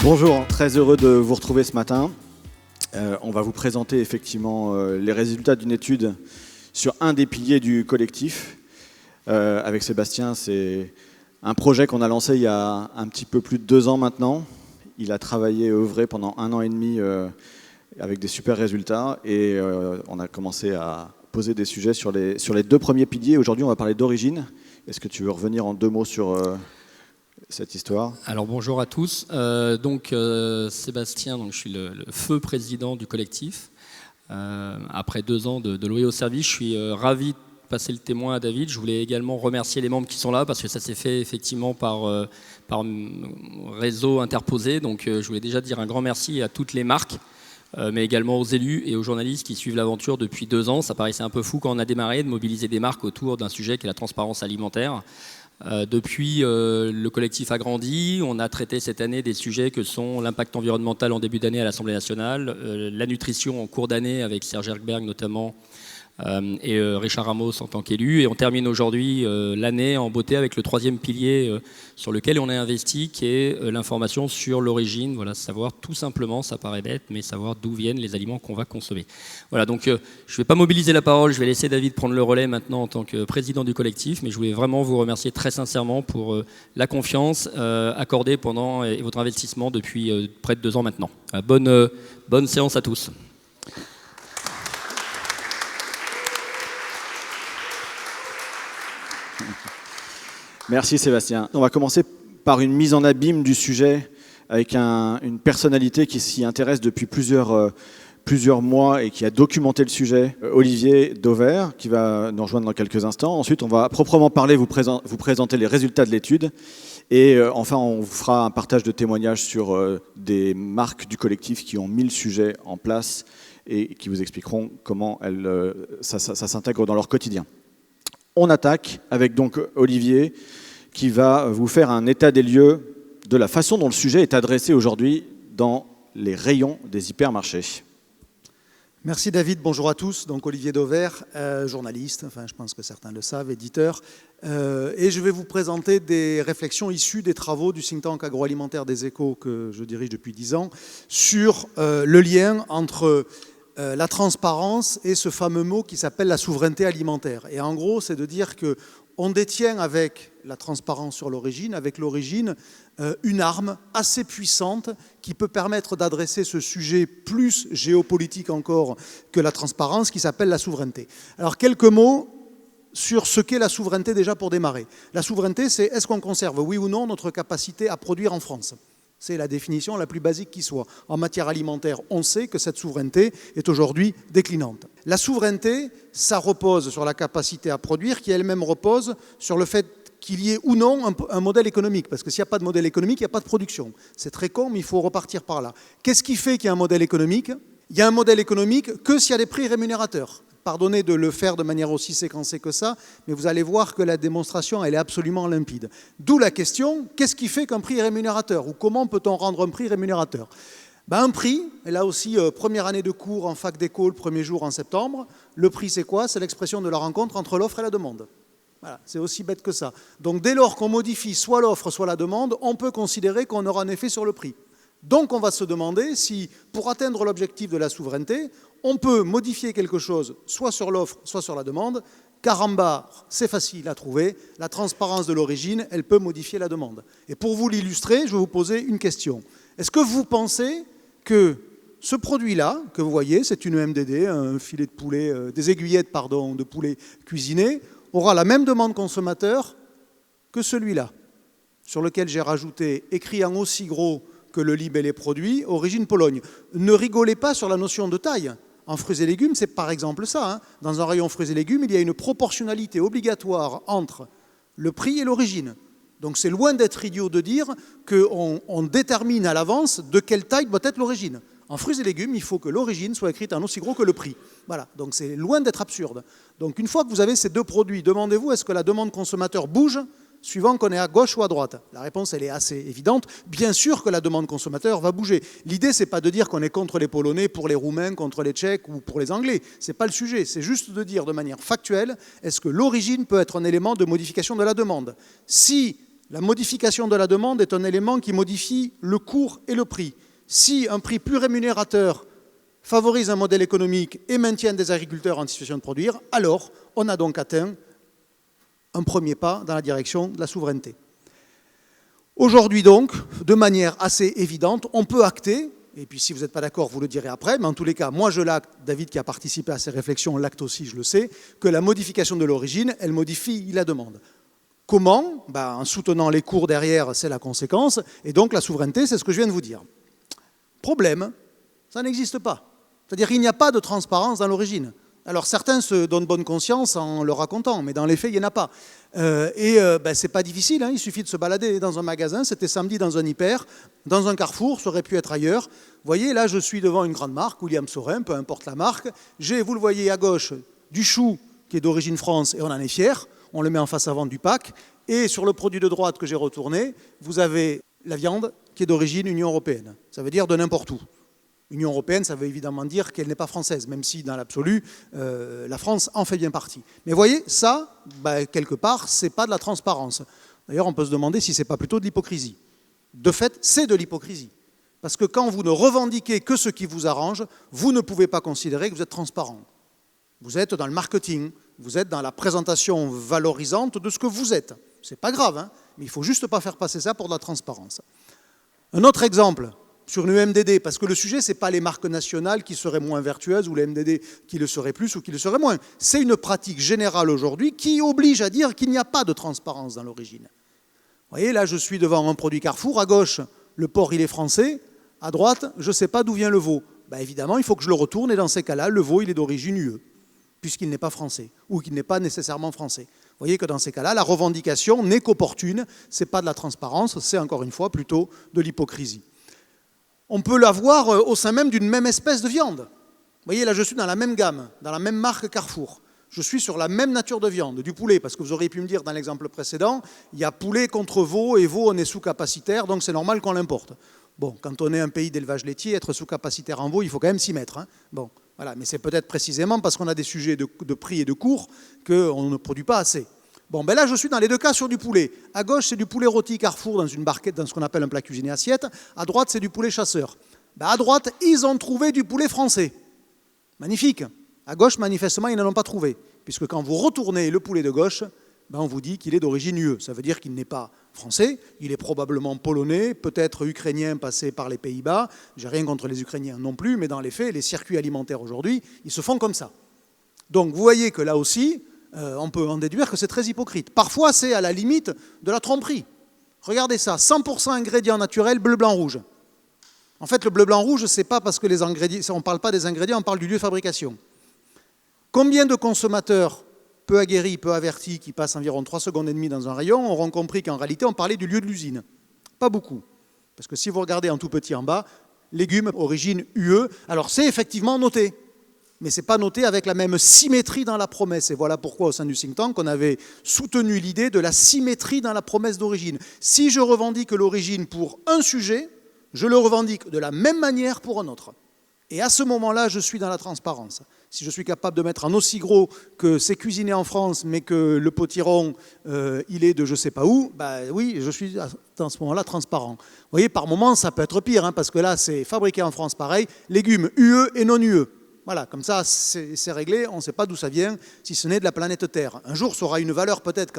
Bonjour, très heureux de vous retrouver ce matin. On va vous présenter effectivement les résultats d'une étude sur un des piliers du collectif. Avec Sébastien, c'est un projet qu'on a lancé il y a un petit peu plus de 2 ans maintenant. Il a travaillé et œuvré pendant 1 an et demi avec des super résultats et on a commencé à poser des sujets sur les 2 premiers piliers. Aujourd'hui, on va parler d'origine. Est-ce que tu veux revenir en 2 mots sur cette histoire? Alors bonjour à tous. Sébastien, je suis le feu président du collectif. Après 2 ans de loyaux service, je suis ravi de passer le témoin à David. Je voulais également remercier les membres qui sont là parce que ça s'est fait effectivement par réseau interposé. Donc je voulais déjà dire un grand merci à toutes les marques, mais également aux élus et aux journalistes qui suivent l'aventure depuis 2 ans. Ça paraissait un peu fou quand on a démarré de mobiliser des marques autour d'un sujet qui est la transparence alimentaire. Depuis, le collectif a grandi. On a traité cette année des sujets que sont l'impact environnemental en début d'année à l'Assemblée nationale, la nutrition en cours d'année avec Serge Erkberg notamment, et Richard Ramos en tant qu'élu. Et on termine aujourd'hui l'année en beauté avec le 3e pilier sur lequel on a investi, qui est l'information sur l'origine. Voilà, savoir tout simplement, ça paraît bête, mais savoir d'où viennent les aliments qu'on va consommer. Voilà, donc je ne vais pas mobiliser la parole, je vais laisser David prendre le relais maintenant en tant que président du collectif, mais je voulais vraiment vous remercier très sincèrement pour la confiance accordée pendant et votre investissement depuis près de 2 ans maintenant. Bonne séance à tous. Merci Sébastien. On va commencer par une mise en abîme du sujet avec une personnalité qui s'y intéresse depuis plusieurs mois et qui a documenté le sujet, Olivier Dauvert, qui va nous rejoindre dans quelques instants. Ensuite, on va proprement parler, vous présenter les résultats de l'étude. Et enfin, on vous fera un partage de témoignages sur des marques du collectif qui ont mis le sujet en place et qui vous expliqueront comment ça s'intègre dans leur quotidien. On attaque avec donc Olivier qui va vous faire un état des lieux de la façon dont le sujet est adressé aujourd'hui dans les rayons des hypermarchés. Merci David, bonjour à tous. Donc Olivier Dauvert, journaliste, enfin je pense que certains le savent, éditeur. Et je vais vous présenter des réflexions issues des travaux du think tank agroalimentaire des Échos que je dirige depuis 10 ans sur le lien entre la transparence et ce fameux mot qui s'appelle la souveraineté alimentaire. Et en gros, c'est de dire qu'on détient avec la transparence sur l'origine, avec l'origine, une arme assez puissante qui peut permettre d'adresser ce sujet plus géopolitique encore que la transparence, qui s'appelle la souveraineté. Alors, quelques mots sur ce qu'est la souveraineté déjà pour démarrer. La souveraineté, c'est est-ce qu'on conserve, oui ou non, notre capacité à produire en France ? C'est la définition la plus basique qui soit. En matière alimentaire, on sait que cette souveraineté est aujourd'hui déclinante. La souveraineté, ça repose sur la capacité à produire, qui elle-même repose sur le fait qu'il y ait ou non un modèle économique. Parce que s'il n'y a pas de modèle économique, il n'y a pas de production. C'est très con, mais il faut repartir par là. Qu'est-ce qui fait qu'il y a un modèle économique ? Il y a un modèle économique que s'il y a des prix rémunérateurs. Pardonnez de le faire de manière aussi séquencée que ça, mais vous allez voir que la démonstration, elle est absolument limpide. D'où la question, qu'est-ce qui fait qu'un prix est rémunérateur ? Ou comment peut-on rendre un prix rémunérateur ? Un prix, et là aussi, première année de cours en fac d'éco, le premier jour en septembre, le prix c'est quoi ? C'est l'expression de la rencontre entre l'offre et la demande. Voilà, c'est aussi bête que ça. Donc dès lors qu'on modifie soit l'offre, soit la demande, on peut considérer qu'on aura un effet sur le prix. Donc on va se demander si, pour atteindre l'objectif de la souveraineté, on peut modifier quelque chose, soit sur l'offre, soit sur la demande. Carambar, c'est facile à trouver. La transparence de l'origine, elle peut modifier la demande. Et pour vous l'illustrer, je vais vous poser une question. Est-ce que vous pensez que ce produit-là, que vous voyez, c'est une MDD, un filet de poulet, des aiguillettes, de poulet cuisiné, aura la même demande consommateur que celui-là, sur lequel j'ai rajouté, écrit en aussi gros que le libellé produit, origine Pologne. Ne rigolez pas sur la notion de taille. En fruits et légumes, c'est par exemple ça. Dans un rayon fruits et légumes, il y a une proportionnalité obligatoire entre le prix et l'origine. Donc c'est loin d'être idiot de dire qu'on détermine à l'avance de quelle taille doit être l'origine. En fruits et légumes, il faut que l'origine soit écrite en aussi gros que le prix. Voilà, donc c'est loin d'être absurde. Donc une fois que vous avez ces 2 produits, demandez-vous, est-ce que la demande consommateur bouge suivant qu'on est à gauche ou à droite? La réponse, elle est assez évidente. Bien sûr que la demande consommateur va bouger. L'idée, c'est pas de dire qu'on est contre les Polonais, pour les Roumains, contre les Tchèques ou pour les Anglais. C'est pas le sujet. C'est juste de dire de manière factuelle, est-ce que l'origine peut être un élément de modification de la demande? Si La modification de la demande est un élément qui modifie le cours et le prix. Si un prix plus rémunérateur favorise un modèle économique et maintient des agriculteurs en situation de produire, alors on a donc atteint un premier pas dans la direction de la souveraineté. Aujourd'hui donc, de manière assez évidente, on peut acter, et puis si vous n'êtes pas d'accord, vous le direz après, mais en tous les cas, moi je l'acte, David qui a participé à ces réflexions l'acte aussi, je le sais, que la modification de l'origine, elle modifie la demande. Comment ? En soutenant les cours derrière, c'est la conséquence, et donc la souveraineté, c'est ce que je viens de vous dire. Problème, ça n'existe pas. C'est-à-dire qu'il n'y a pas de transparence dans l'origine. Alors certains se donnent bonne conscience en le racontant, mais dans les faits, il n'y en a pas. C'est pas difficile, il suffit de se balader dans un magasin, c'était samedi dans un hyper, dans un Carrefour, ça aurait pu être ailleurs. Vous voyez, là je suis devant une grande marque, William Saurin, peu importe la marque. J'ai, vous le voyez à gauche, du chou qui est d'origine France et on en est fier, on le met en face avant du pack. Et sur le produit de droite que j'ai retourné, vous avez la viande qui est d'origine Union européenne. Ça veut dire de n'importe où. Union européenne, ça veut évidemment dire qu'elle n'est pas française, même si dans l'absolu, la France en fait bien partie. Mais vous voyez, ça, quelque part, ce n'est pas de la transparence. D'ailleurs, on peut se demander si ce n'est pas plutôt de l'hypocrisie. De fait, c'est de l'hypocrisie. Parce que quand vous ne revendiquez que ce qui vous arrange, vous ne pouvez pas considérer que vous êtes transparent. Vous êtes dans le marketing, vous êtes dans la présentation valorisante de ce que vous êtes. Ce n'est pas grave, mais il ne faut juste pas faire passer ça pour de la transparence. Un autre exemple, sur le MDD, parce que le sujet, ce n'est pas les marques nationales qui seraient moins vertueuses ou les MDD qui le seraient plus ou qui le seraient moins. C'est une pratique générale aujourd'hui qui oblige à dire qu'il n'y a pas de transparence dans l'origine. Vous voyez, là, je suis devant un produit Carrefour. À gauche, le porc, il est français. À droite, je ne sais pas d'où vient le veau. Évidemment, il faut que je le retourne et dans ces cas-là, le veau, il est d'origine UE, puisqu'il n'est pas français ou qu'il n'est pas nécessairement français. Vous voyez que dans ces cas-là, la revendication n'est qu'opportune. Ce n'est pas de la transparence, c'est encore une fois plutôt de l'hypocrisie. On peut l'avoir au sein même d'une même espèce de viande. Vous voyez, là, je suis dans la même gamme, dans la même marque Carrefour. Je suis sur la même nature de viande, du poulet, parce que vous auriez pu me dire dans l'exemple précédent, il y a poulet contre veau, et veau, on est sous-capacitaire, donc c'est normal qu'on l'importe. Bon, quand on est un pays d'élevage laitier, être sous-capacitaire en veau, il faut quand même s'y mettre. Bon, voilà, mais c'est peut-être précisément parce qu'on a des sujets de prix et de cours qu'on ne produit pas assez. Bon, là, je suis dans les deux cas sur du poulet. À gauche, c'est du poulet rôti Carrefour dans une barquette, dans ce qu'on appelle un plat cuisiné assiette. À droite, c'est du poulet chasseur. À droite, ils ont trouvé du poulet français. Magnifique. À gauche, manifestement, ils ne l'ont pas trouvé. Puisque quand vous retournez le poulet de gauche, on vous dit qu'il est d'origine UE. Ça veut dire qu'il n'est pas français, il est probablement polonais, peut-être ukrainien passé par les Pays-Bas. J'ai rien contre les Ukrainiens non plus, mais dans les faits, les circuits alimentaires aujourd'hui, ils se font comme ça. Donc vous voyez que là aussi, on peut en déduire que c'est très hypocrite. Parfois, c'est à la limite de la tromperie. Regardez ça, 100% ingrédients naturels, bleu, blanc, rouge. En fait, le bleu, blanc, rouge, c'est pas parce que les ingrédients, on ne parle pas des ingrédients, on parle du lieu de fabrication. Combien de consommateurs peu aguerris, peu avertis, qui passent environ 3 secondes et demie dans un rayon, auront compris qu'en réalité, on parlait du lieu de l'usine? Pas beaucoup. Parce que si vous regardez en tout petit en bas, légumes, origine UE, alors c'est effectivement noté. Mais ce n'est pas noté avec la même symétrie dans la promesse. Et voilà pourquoi, au sein du think tank, on avait soutenu l'idée de la symétrie dans la promesse d'origine. Si je revendique l'origine pour un sujet, je le revendique de la même manière pour un autre. Et à ce moment-là, je suis dans la transparence. Si je suis capable de mettre en aussi gros que c'est cuisiné en France, mais que le potiron, il est de je ne sais pas où, oui, je suis à ce moment-là transparent. Vous voyez, par moment, ça peut être pire, parce que là, c'est fabriqué en France, pareil, légumes UE et non UE. Voilà, comme ça, c'est réglé, on ne sait pas d'où ça vient, si ce n'est de la planète Terre. Un jour, ça aura une valeur peut-être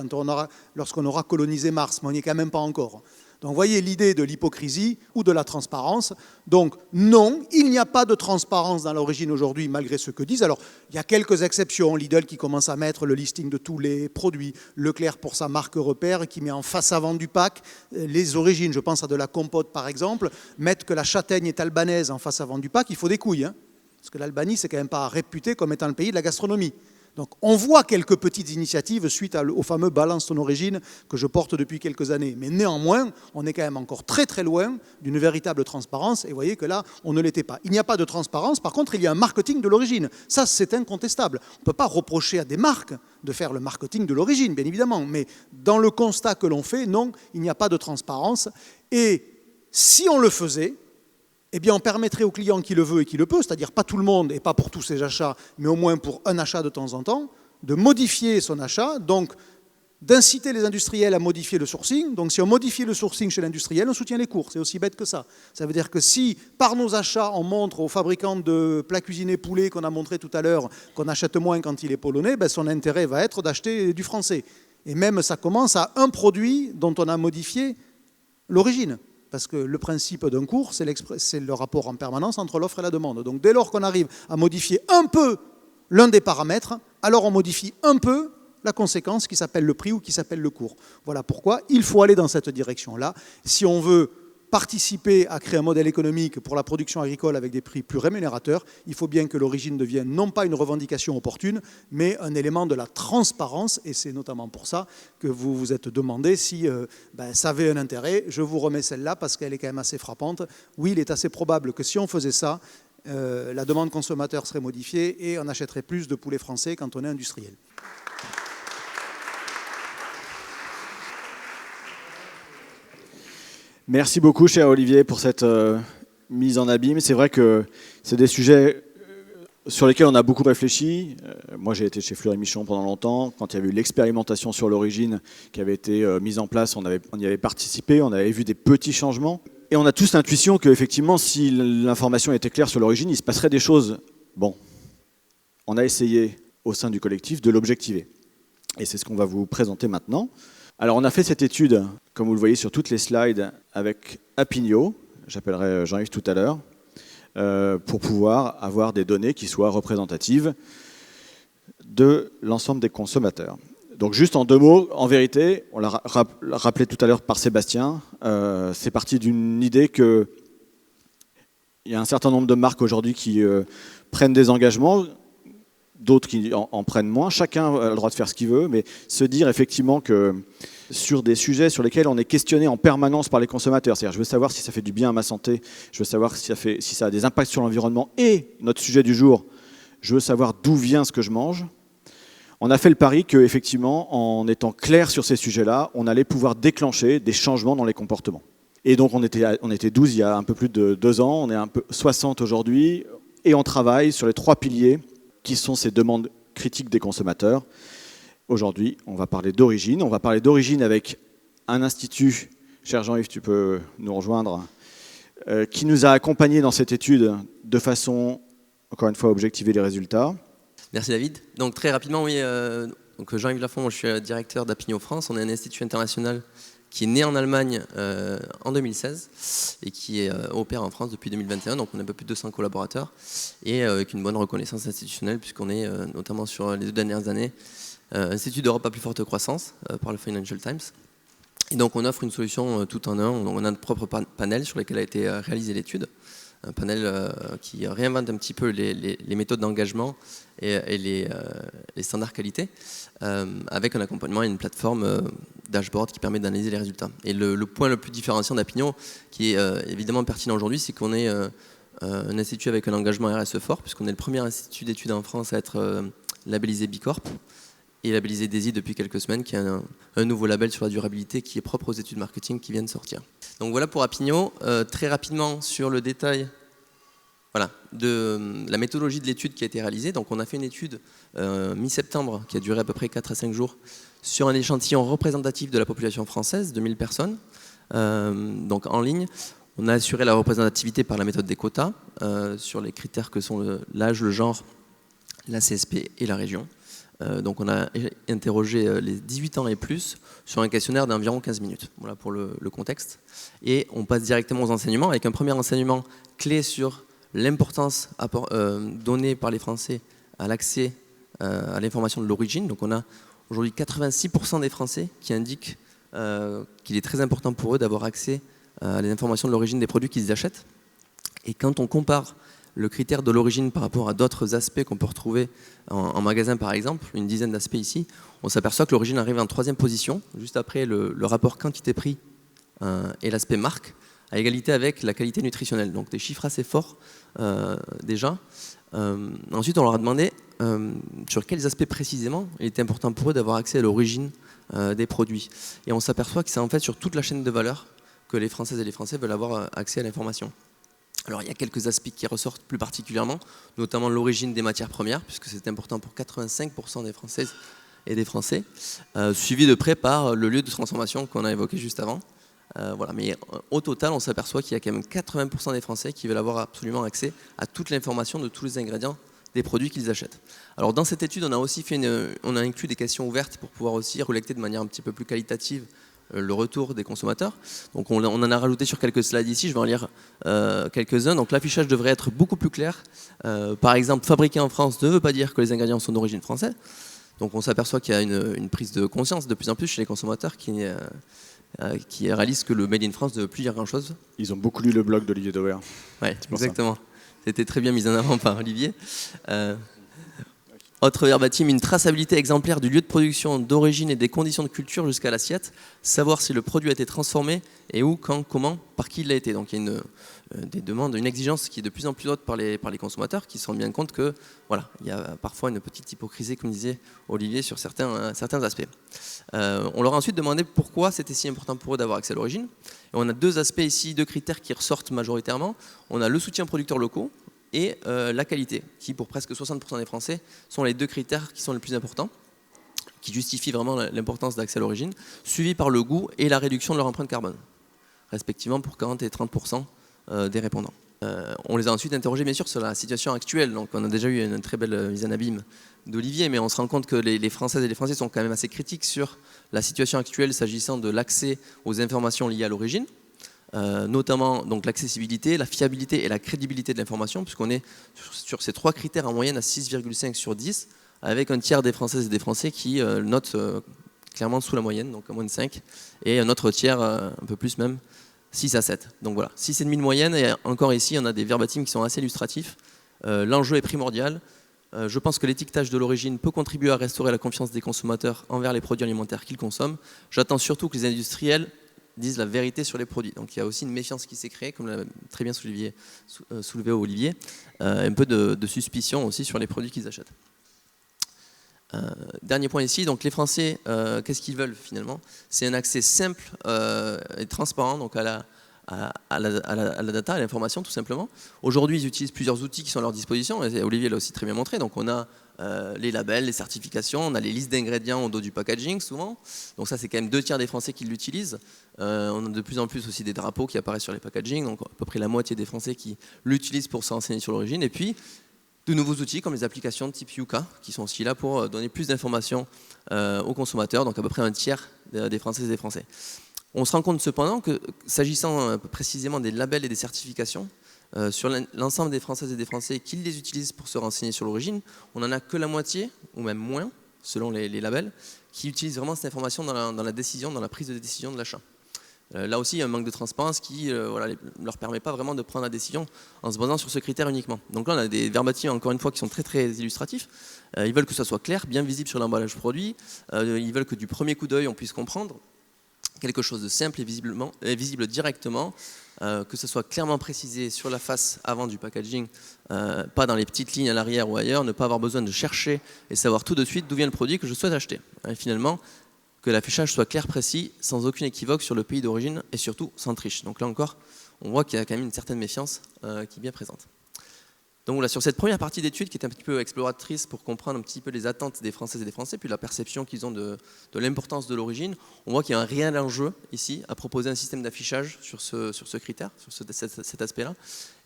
lorsqu'on aura colonisé Mars, mais on n'y est quand même pas encore. Donc, vous voyez l'idée de l'hypocrisie ou de la transparence. Donc, non, il n'y a pas de transparence dans l'origine aujourd'hui, malgré ce que disent. Alors, il y a quelques exceptions. Lidl qui commence à mettre le listing de tous les produits. Leclerc pour sa marque repère, qui met en face avant du pack les origines. Je pense à de la compote, par exemple. Mettre que la châtaigne est albanaise en face avant du pack, il faut des couilles. Parce que l'Albanie, c'est quand même pas réputé comme étant le pays de la gastronomie. Donc on voit quelques petites initiatives suite au fameux balance ton origine que je porte depuis quelques années. Mais néanmoins, on est quand même encore très très loin d'une véritable transparence. Et vous voyez que là, on ne l'était pas. Il n'y a pas de transparence. Par contre, il y a un marketing de l'origine. Ça, c'est incontestable. On ne peut pas reprocher à des marques de faire le marketing de l'origine, bien évidemment. Mais dans le constat que l'on fait, non, il n'y a pas de transparence. Et si on le faisait, eh bien, on permettrait au client qui le veut et qui le peut, c'est-à-dire pas tout le monde et pas pour tous ses achats, mais au moins pour un achat de temps en temps, de modifier son achat, donc d'inciter les industriels à modifier le sourcing. Donc si on modifie le sourcing chez l'industriel, on soutient les cours. C'est aussi bête que ça. Ça veut dire que si, par nos achats, on montre aux fabricants de plats cuisinés poulet qu'on a montré tout à l'heure qu'on achète moins quand il est polonais, ben son intérêt va être d'acheter du français. Et même ça commence à un produit dont on a modifié l'origine. Parce que le principe d'un cours, c'est le rapport en permanence entre l'offre et la demande. Donc dès lors qu'on arrive à modifier un peu l'un des paramètres, alors on modifie un peu la conséquence qui s'appelle le prix ou qui s'appelle le cours. Voilà pourquoi il faut aller dans cette direction-là. Si on veut participer à créer un modèle économique pour la production agricole avec des prix plus rémunérateurs, il faut bien que l'origine devienne non pas une revendication opportune, mais un élément de la transparence. Et c'est notamment pour ça que vous vous êtes demandé si ça avait un intérêt. Je vous remets celle-là parce qu'elle est quand même assez frappante. Oui, il est assez probable que si on faisait ça, la demande consommateur serait modifiée et on achèterait plus de poulet français quand on est industriel. Merci beaucoup, cher Olivier, pour cette mise en abîme. C'est vrai que c'est des sujets sur lesquels on a beaucoup réfléchi. Moi, j'ai été chez Fleury Michon pendant longtemps. Quand il y avait eu l'expérimentation sur l'origine qui avait été mise en place, on y avait participé, on avait vu des petits changements. Et on a tous l'intuition qu'effectivement, si l'information était claire sur l'origine, il se passerait des choses. Bon, on a essayé au sein du collectif de l'objectiver. Et c'est ce qu'on va vous présenter maintenant. Alors on a fait cette étude, comme vous le voyez sur toutes les slides, avec Apinio, j'appellerai Jean-Yves tout à l'heure, pour pouvoir avoir des données qui soient représentatives de l'ensemble des consommateurs. Donc juste en 2 mots, en vérité, on l'a rappelé tout à l'heure par Sébastien, c'est parti d'une idée qu'il y a un certain nombre de marques aujourd'hui qui prennent des engagements, d'autres qui en prennent moins. Chacun a le droit de faire ce qu'il veut, mais se dire effectivement que sur des sujets sur lesquels on est questionné en permanence par les consommateurs, c'est-à-dire je veux savoir si ça fait du bien à ma santé, je veux savoir si ça a des impacts sur l'environnement, et notre sujet du jour, je veux savoir d'où vient ce que je mange. On a fait le pari qu'effectivement, en étant clair sur ces sujets-là, on allait pouvoir déclencher des changements dans les comportements. Et donc on était 12 il y a un peu plus de 2 ans, on est un peu 60 aujourd'hui, et on travaille sur les 3 piliers qui sont ces demandes critiques des consommateurs. Aujourd'hui, on va parler d'origine. On va parler d'origine avec un institut, cher Jean-Yves, tu peux nous rejoindre, qui nous a accompagnés dans cette étude de façon, encore une fois, à objectiver les résultats. Merci David. Donc très rapidement, oui, donc Jean-Yves Lafont, je suis directeur d'Apinio France. On est un institut international qui est né en Allemagne en 2016 et qui opère en France depuis 2021. Donc on a un peu plus de 200 collaborateurs et avec une bonne reconnaissance institutionnelle puisqu'on est notamment sur les 2 dernières années Institut d'Europe à plus forte croissance par le Financial Times. Et donc on offre une solution tout en un. On a notre propre panel sur lequel a été réalisée l'étude. Un panel qui réinvente un petit peu les méthodes d'engagement et les standards qualité, avec un accompagnement et une plateforme dashboard qui permet d'analyser les résultats. Et le point le plus différenciant d'Apinio, qui est évidemment pertinent aujourd'hui, c'est qu'on est un institut avec un engagement RSE fort, puisqu'on est le premier institut d'études en France à être labellisé B Corp et labellisé DESI depuis quelques semaines, qui est un nouveau label sur la durabilité qui est propre aux études marketing qui viennent de sortir. Donc voilà pour Apinio. Très rapidement sur le détail de la méthodologie de l'étude qui a été réalisée. Donc on a fait une étude mi-septembre qui a duré à peu près 4 à 5 jours sur un échantillon représentatif de la population française, 2000 personnes, donc en ligne. On a assuré la représentativité par la méthode des quotas sur les critères que sont l'âge, le genre, la CSP et la région. Donc on a interrogé les 18 ans et plus sur un questionnaire d'environ 15 minutes. Voilà pour le contexte. Et on passe directement aux enseignements avec un premier enseignement clé sur l'importance donnée par les Français à l'accès à l'information de l'origine. Donc on a aujourd'hui 86% des Français qui indiquent qu'il est très important pour eux d'avoir accès à l'information de l'origine des produits qu'ils achètent. Et quand on compare le critère de l'origine par rapport à d'autres aspects qu'on peut retrouver en magasin par exemple, une dizaine d'aspects ici, on s'aperçoit que l'origine arrive en 3e position, juste après le rapport quantité-prix et l'aspect marque, à égalité avec la qualité nutritionnelle. Donc des chiffres assez forts déjà. Ensuite, on leur a demandé sur quels aspects précisément il était important pour eux d'avoir accès à l'origine des produits. Et on s'aperçoit que c'est en fait sur toute la chaîne de valeur que les Françaises et les Français veulent avoir accès à l'information. Alors il y a quelques aspects qui ressortent plus particulièrement, notamment l'origine des matières premières, puisque c'est important pour 85% des Françaises et des Français, suivi de près par le lieu de transformation qu'on a évoqué juste avant. Voilà. Mais au total, on s'aperçoit qu'il y a quand même 80% des Français qui veulent avoir absolument accès à toute l'information de tous les ingrédients des produits qu'ils achètent. Alors dans cette étude, on a aussi on a inclus des questions ouvertes pour pouvoir aussi relecter de manière un petit peu plus qualitative le retour des consommateurs. Donc on en a rajouté sur quelques slides ici, je vais en lire quelques-uns. Donc l'affichage devrait être beaucoup plus clair. Par exemple, fabriqué en France ne veut pas dire que les ingrédients sont d'origine française. Donc on s'aperçoit qu'il y a une prise de conscience de plus en plus chez les consommateurs qui réalisent que le Made in France ne veut plus dire grand-chose. Ils ont beaucoup lu le blog d'Olivier Dauer. Oui, exactement. C'était très bien mis en avant par Olivier. Autre verbatim, une traçabilité exemplaire du lieu de production, d'origine et des conditions de culture jusqu'à l'assiette. Savoir si le produit a été transformé et où, quand, comment, par qui il a été. Donc il y a des demandes, une exigence qui est de plus en plus haute par les consommateurs qui se rendent bien compte que voilà, il y a parfois une petite hypocrisie, comme disait Olivier, sur certains aspects. On leur a ensuite demandé pourquoi c'était si important pour eux d'avoir accès à l'origine. Et on a deux aspects ici, deux critères qui ressortent majoritairement. On a le soutien aux producteurs locaux et la qualité, qui pour presque 60% des Français sont les deux critères qui sont les plus importants, qui justifient vraiment l'importance d'accès à l'origine, suivi par le goût et la réduction de leur empreinte carbone, respectivement pour 40 et 30% des répondants. On les a ensuite interrogés bien sûr sur la situation actuelle, donc on a déjà eu une très belle mise en abîme d'Olivier, mais on se rend compte que les Françaises et les Français sont quand même assez critiques sur la situation actuelle s'agissant de l'accès aux informations liées à l'origine. Notamment donc l'accessibilité, la fiabilité et la crédibilité de l'information, puisqu'on est sur ces trois critères en moyenne à 6,5 sur 10, avec un tiers des Françaises et des Français qui notent clairement sous la moyenne, donc à moins de 5, et un autre tiers, un peu plus même, 6 à 7. Donc voilà, 6,5 de moyenne, et encore ici, on a des verbatims qui sont assez illustratifs. L'enjeu est primordial. Je pense que l'étiquetage de l'origine peut contribuer à restaurer la confiance des consommateurs envers les produits alimentaires qu'ils consomment. J'attends surtout que les industriels disent la vérité sur les produits. Donc il y a aussi une méfiance qui s'est créée, comme l'a très bien soulevé Olivier, un peu de suspicion aussi sur les produits qu'ils achètent. Dernier point ici, donc les Français, qu'est-ce qu'ils veulent finalement? C'est un accès simple et transparent donc à la data, à l'information tout simplement. Aujourd'hui, ils utilisent plusieurs outils qui sont à leur disposition, et Olivier l'a aussi très bien montré. Donc on a les labels, les certifications, on a les listes d'ingrédients au dos du packaging souvent. Donc ça, c'est quand même 2 tiers des Français qui l'utilisent. On a de plus en plus aussi des drapeaux qui apparaissent sur les packaging, donc à peu près la moitié des Français qui l'utilisent pour se renseigner sur l'origine. Et puis, de nouveaux outils comme les applications de type Yuka, qui sont aussi là pour donner plus d'informations aux consommateurs, donc à peu près un tiers des Françaises et des Français. On se rend compte cependant que, s'agissant précisément des labels et des certifications, sur l'ensemble des Françaises et des Français qui les utilisent pour se renseigner sur l'origine, on n'en a que la moitié, ou même moins, selon les labels, qui utilisent vraiment cette information dans la décision, dans la prise de décision de l'achat. Là aussi, il y a un manque de transparence qui ne leur permet pas vraiment de prendre la décision en se basant sur ce critère uniquement. Donc là, on a des verbatims, encore une fois, qui sont très très illustratifs. Ils veulent que ça soit clair, bien visible sur l'emballage produit. Ils veulent que du premier coup d'œil, on puisse comprendre quelque chose de simple et visible directement, que ce soit clairement précisé sur la face avant du packaging, pas dans les petites lignes à l'arrière ou ailleurs, ne pas avoir besoin de chercher et savoir tout de suite d'où vient le produit que je souhaite acheter. Et finalement, que l'affichage soit clair, précis, sans aucune équivoque sur le pays d'origine et surtout sans triche. Donc là encore, on voit qu'il y a quand même une certaine méfiance qui est bien présente. Donc voilà, sur cette première partie d'étude qui est un petit peu exploratrice pour comprendre un petit peu les attentes des Françaises et des Français, puis la perception qu'ils ont de l'importance de l'origine, on voit qu'il y a un réel enjeu ici à proposer un système d'affichage sur ce critère, sur cet aspect-là.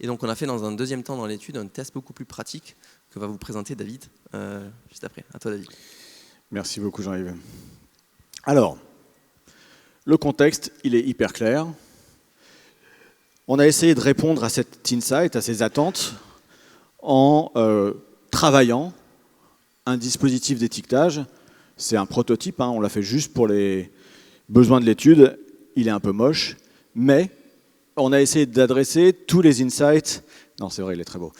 Et donc on a fait dans un deuxième temps dans l'étude un test beaucoup plus pratique que va vous présenter David juste après. À toi David. Merci beaucoup Jean-Yves. Alors, le contexte, il est hyper clair. On a essayé de répondre à cet insight, à ces attentes, en travaillant un dispositif d'étiquetage. C'est un prototype, on l'a fait juste pour les besoins de l'étude. Il est un peu moche, mais on a essayé d'adresser tous les insights. Non, c'est vrai, il est très beau.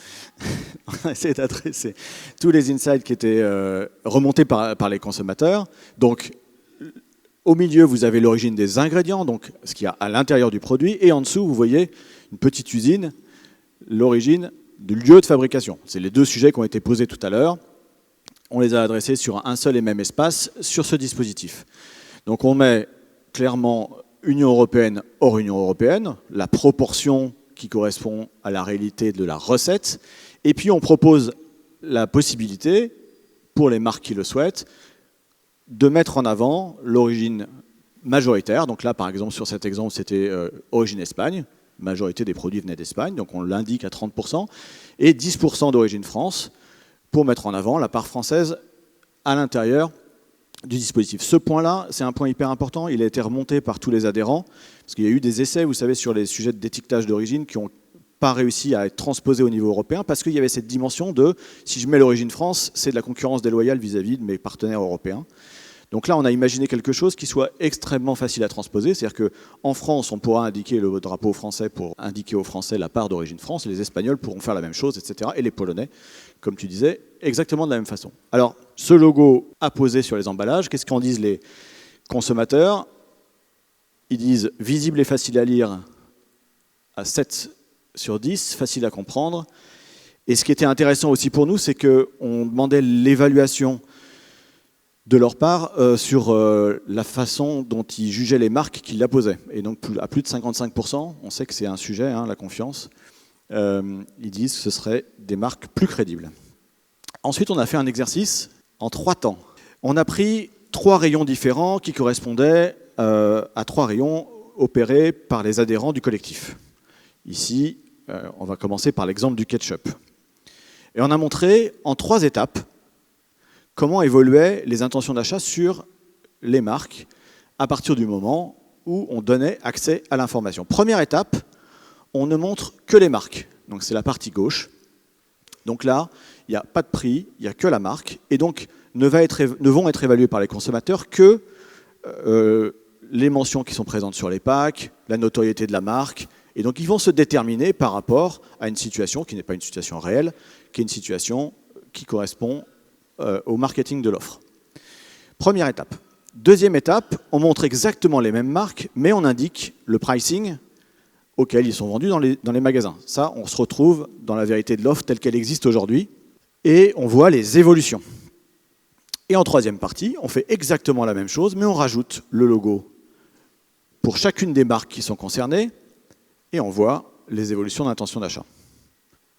On a essayé d'adresser tous les insights qui étaient remontés par les consommateurs. Donc, au milieu, vous avez l'origine des ingrédients, donc ce qu'il y a à l'intérieur du produit. Et en dessous, vous voyez une petite usine, l'origine du lieu de fabrication. C'est les deux sujets qui ont été posés tout à l'heure. On les a adressés sur un seul et même espace sur ce dispositif. Donc on met clairement Union européenne hors Union européenne, la proportion qui correspond à la réalité de la recette. Et puis on propose la possibilité, pour les marques qui le souhaitent, de mettre en avant l'origine majoritaire. Donc là, par exemple, sur cet exemple, c'était origine Espagne. Majorité des produits venaient d'Espagne, donc on l'indique à 30%, et 10% d'origine France, pour mettre en avant la part française à l'intérieur du dispositif. Ce point-là, c'est un point hyper important, il a été remonté par tous les adhérents, parce qu'il y a eu des essais, vous savez, sur les sujets d'étiquetage d'origine qui n'ont pas réussi à être transposés au niveau européen, parce qu'il y avait cette dimension de, si je mets l'origine France, c'est de la concurrence déloyale vis-à-vis de mes partenaires européens. Donc là, on a imaginé quelque chose qui soit extrêmement facile à transposer, c'est-à-dire qu'en France, on pourra indiquer le drapeau français pour indiquer aux Français la part d'origine France, les Espagnols pourront faire la même chose, etc., et les Polonais, comme tu disais, exactement de la même façon. Alors, ce logo apposé sur les emballages, qu'est-ce qu'en disent les consommateurs? Ils disent visible et facile à lire à 7 sur 10, facile à comprendre. Et ce qui était intéressant aussi pour nous, c'est qu'on demandait l'évaluation de leur part sur la façon dont ils jugeaient les marques qu'ils l'apposaient. Et donc à plus de 55%, on sait que c'est un sujet, hein, la confiance, ils disent que ce seraient des marques plus crédibles. Ensuite, on a fait un exercice en 3 temps. On a pris 3 rayons différents qui correspondaient à 3 rayons opérés par les adhérents du collectif. Ici, on va commencer par l'exemple du ketchup. Et on a montré en 3 étapes comment évoluaient les intentions d'achat sur les marques à partir du moment où on donnait accès à l'information. Première étape, on ne montre que les marques. Donc c'est la partie gauche. Donc là, il n'y a pas de prix, il n'y a que la marque. Et donc ne vont être évalués par les consommateurs que les mentions qui sont présentes sur les packs, la notoriété de la marque. Et donc ils vont se déterminer par rapport à une situation qui n'est pas une situation réelle, qui est une situation qui correspond au marketing de l'offre. Première étape. Deuxième étape, on montre exactement les mêmes marques, mais on indique le pricing auquel ils sont vendus dans les magasins. Ça, on se retrouve dans la vérité de l'offre telle qu'elle existe aujourd'hui, et on voit les évolutions. Et en troisième partie, on fait exactement la même chose, mais on rajoute le logo pour chacune des marques qui sont concernées, et on voit les évolutions d'intention d'achat.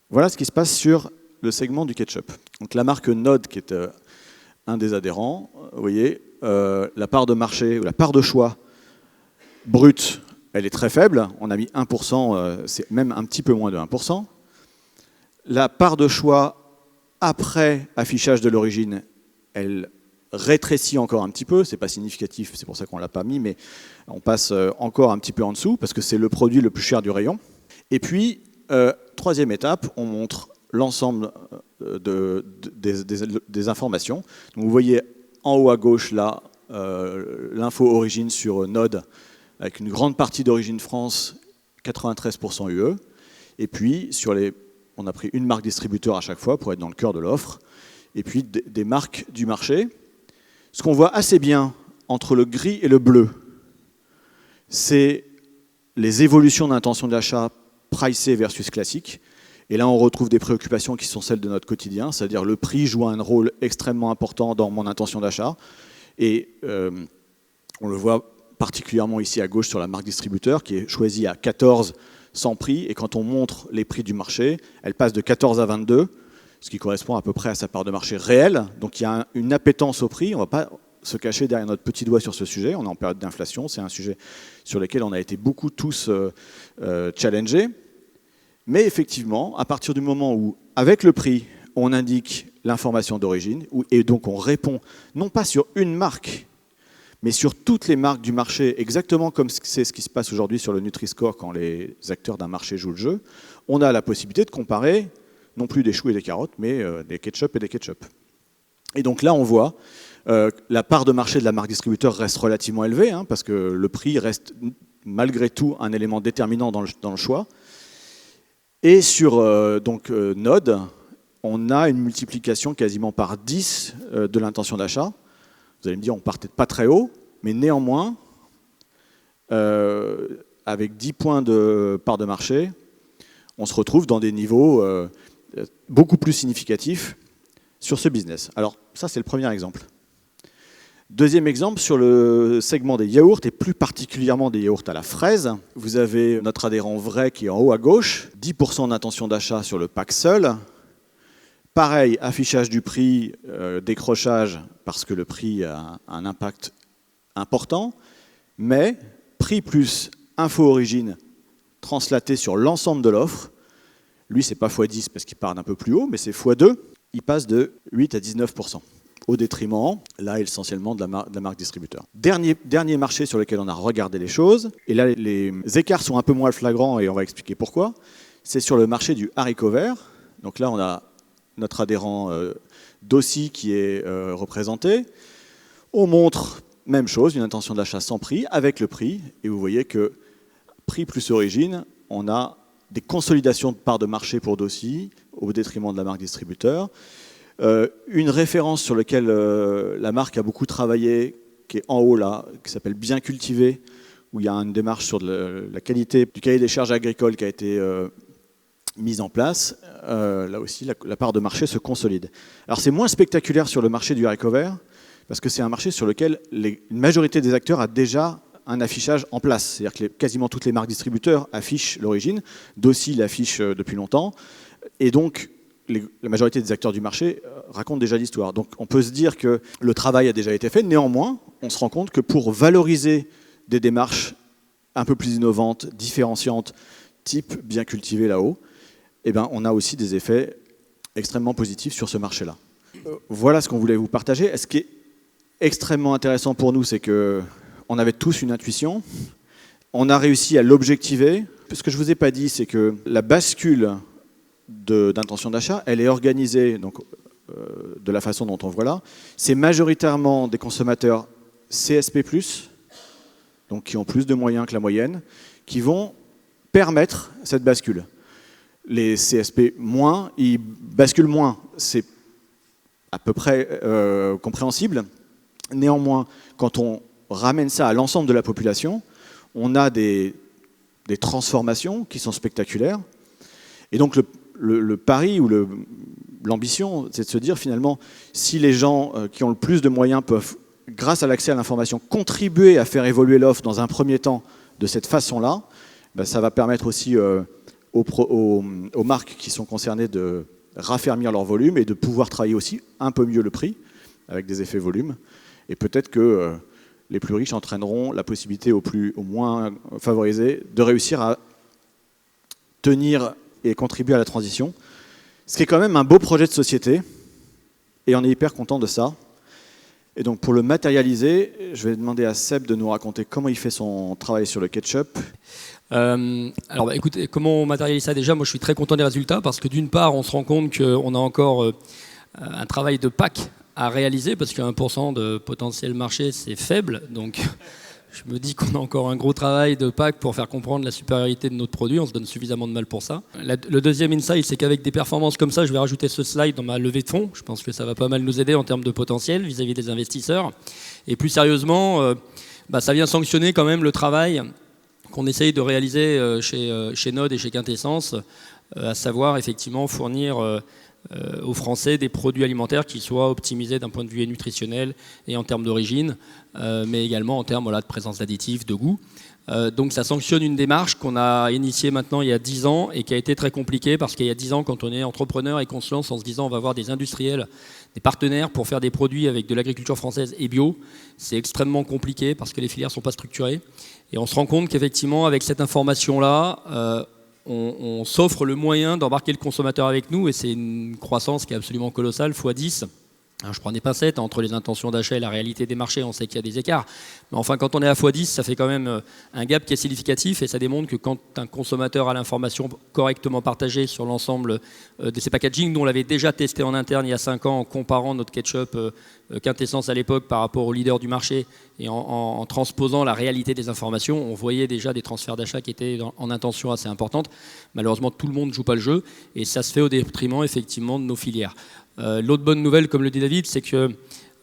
Voilà ce qui se passe sur le segment du ketchup. Donc la marque Nod, qui est un des adhérents, vous voyez, la part de marché, ou la part de choix brute, elle est très faible. On a mis 1%, c'est même un petit peu moins de 1%. La part de choix après affichage de l'origine, elle rétrécit encore un petit peu. C'est pas significatif, c'est pour ça qu'on ne l'a pas mis, mais on passe encore un petit peu en dessous, parce que c'est le produit le plus cher du rayon. Et puis, troisième étape, on montre l'ensemble des informations. Donc vous voyez en haut à gauche là l'info origine sur Nod avec une grande partie d'origine France, 93% UE. Et puis on a pris une marque distributeur à chaque fois pour être dans le cœur de l'offre. Et puis des marques du marché. Ce qu'on voit assez bien entre le gris et le bleu, c'est les évolutions d'intention d'achat pricé versus classique. Et là, on retrouve des préoccupations qui sont celles de notre quotidien, c'est-à-dire le prix joue un rôle extrêmement important dans mon intention d'achat. Et on le voit particulièrement ici à gauche sur la marque distributeur, qui est choisie à 14 sans prix. Et quand on montre les prix du marché, elle passe de 14 à 22, ce qui correspond à peu près à sa part de marché réelle. Donc il y a une appétence au prix. On ne va pas se cacher derrière notre petit doigt sur ce sujet. On est en période d'inflation. C'est un sujet sur lequel on a été beaucoup tous challengés. Mais effectivement, à partir du moment où, avec le prix, on indique l'information d'origine, et donc on répond, non pas sur une marque, mais sur toutes les marques du marché, exactement comme c'est ce qui se passe aujourd'hui sur le Nutri-Score quand les acteurs d'un marché jouent le jeu, on a la possibilité de comparer, non plus des choux et des carottes, mais des ketchup et des ketchup. Et donc là, on voit la part de marché de la marque distributeur reste relativement élevée, hein, parce que le prix reste malgré tout un élément déterminant dans le choix. Et sur Nod, on a une multiplication quasiment par 10 de l'intention d'achat. Vous allez me dire, on partait pas très haut, mais néanmoins, avec 10 points de part de marché, on se retrouve dans des niveaux beaucoup plus significatifs sur ce business. Alors ça, c'est le premier exemple. Deuxième exemple, sur le segment des yaourts, et plus particulièrement des yaourts à la fraise, vous avez notre adhérent vrai qui est en haut à gauche, 10% d'intention d'achat sur le pack seul, Pareil, affichage du prix, décrochage, parce que le prix a un impact important, mais prix plus info origine translaté sur l'ensemble de l'offre, lui, c'est pas x10 parce qu'il part d'un peu plus haut, mais c'est x2, il passe de 8 à 19%, au détriment, là, essentiellement de la marque distributeur. Dernier marché sur lequel on a regardé les choses, et là, les écarts sont un peu moins flagrants, et on va expliquer pourquoi, c'est sur le marché du haricot vert. Donc là, on a notre adhérent Dossi qui est représenté. On montre, même chose, une intention d'achat sans prix, avec le prix. Et vous voyez que prix plus origine, on a des consolidations de parts de marché pour Dossi, au détriment de la marque distributeur. Une référence sur laquelle la marque a beaucoup travaillé, qui est en haut là, qui s'appelle Bien cultivé, où il y a une démarche sur la qualité du cahier des charges agricoles qui a été mise en place. Là aussi, la part de marché se consolide. Alors c'est moins spectaculaire sur le marché du haricot vert, parce que c'est un marché sur lequel une majorité des acteurs a déjà un affichage en place. C'est-à-dire que quasiment toutes les marques distributeurs affichent l'origine. Dossi l'affiche depuis longtemps. Et donc, la majorité des acteurs du marché racontent déjà l'histoire. Donc on peut se dire que le travail a déjà été fait. Néanmoins, on se rend compte que pour valoriser des démarches un peu plus innovantes, différenciantes, type Bien cultivé là-haut, eh ben, on a aussi des effets extrêmement positifs sur ce marché-là. Voilà ce qu'on voulait vous partager. Et ce qui est extrêmement intéressant pour nous, c'est qu'on avait tous une intuition. On a réussi à l'objectiver. Ce que je ne vous ai pas dit, c'est que la bascule d'intention d'achat, elle est organisée donc, de la façon dont on voit là. C'est majoritairement des consommateurs CSP+, donc qui ont plus de moyens que la moyenne, qui vont permettre cette bascule. Les CSP-, ils basculent moins. C'est à peu près compréhensible. Néanmoins, quand on ramène ça à l'ensemble de la population, on a des transformations qui sont spectaculaires. Et donc le pari ou l'ambition, c'est de se dire finalement, si les gens qui ont le plus de moyens peuvent, grâce à l'accès à l'information, contribuer à faire évoluer l'offre dans un premier temps de cette façon-là, ben, ça va permettre aussi aux marques qui sont concernées de raffermir leur volume et de pouvoir travailler aussi un peu mieux le prix avec des effets volume. Et peut-être que les plus riches entraîneront la possibilité aux moins favorisés de réussir à tenir et contribuer à la transition. Ce qui est quand même un beau projet de société et on est hyper content de ça. Et donc pour le matérialiser, je vais demander à Seb de nous raconter comment il fait son travail sur le ketchup. Alors écoutez, comment on matérialise ça déjà? Moi je suis très content des résultats parce que d'une part on se rend compte qu'on a encore un travail de PAC à réaliser parce que 1% de potentiel marché c'est faible, donc je me dis qu'on a encore un gros travail de PAC pour faire comprendre la supériorité de notre produit, on se donne suffisamment de mal pour ça. Le deuxième insight, c'est qu'avec des performances comme ça, je vais rajouter ce slide dans ma levée de fonds, je pense que ça va pas mal nous aider en termes de potentiel vis-à-vis des investisseurs. Et plus sérieusement, ça vient sanctionner quand même le travail qu'on essaye de réaliser chez Node et chez Quintessence, à savoir effectivement fournir aux Français des produits alimentaires qui soient optimisés d'un point de vue nutritionnel et en termes d'origine, mais également en termes de présence d'additifs, de goût. Donc ça sanctionne une démarche qu'on a initiée maintenant il y a 10 ans et qui a été très compliquée parce qu'il y a 10 ans, quand on est entrepreneur et qu'on se lance en se disant on va avoir des industriels, des partenaires pour faire des produits avec de l'agriculture française et bio, c'est extrêmement compliqué parce que les filières ne sont pas structurées. Et on se rend compte qu'effectivement, avec cette information-là, on s'offre le moyen d'embarquer le consommateur avec nous et c'est une croissance qui est absolument colossale, x10. Alors, je prends des pincettes, entre les intentions d'achat et la réalité des marchés, on sait qu'il y a des écarts. Mais enfin, quand on est à x10, ça fait quand même un gap qui est significatif et ça démontre que quand un consommateur a l'information correctement partagée sur l'ensemble de ses packaging, nous on l'avait déjà testé en interne il y a 5 ans en comparant notre ketchup Quintessence à l'époque par rapport au leader du marché et en transposant la réalité des informations, on voyait déjà des transferts d'achat qui étaient en intention assez importante. Malheureusement, tout le monde ne joue pas le jeu et ça se fait au détriment effectivement de nos filières. L'autre bonne nouvelle, comme le dit David, c'est que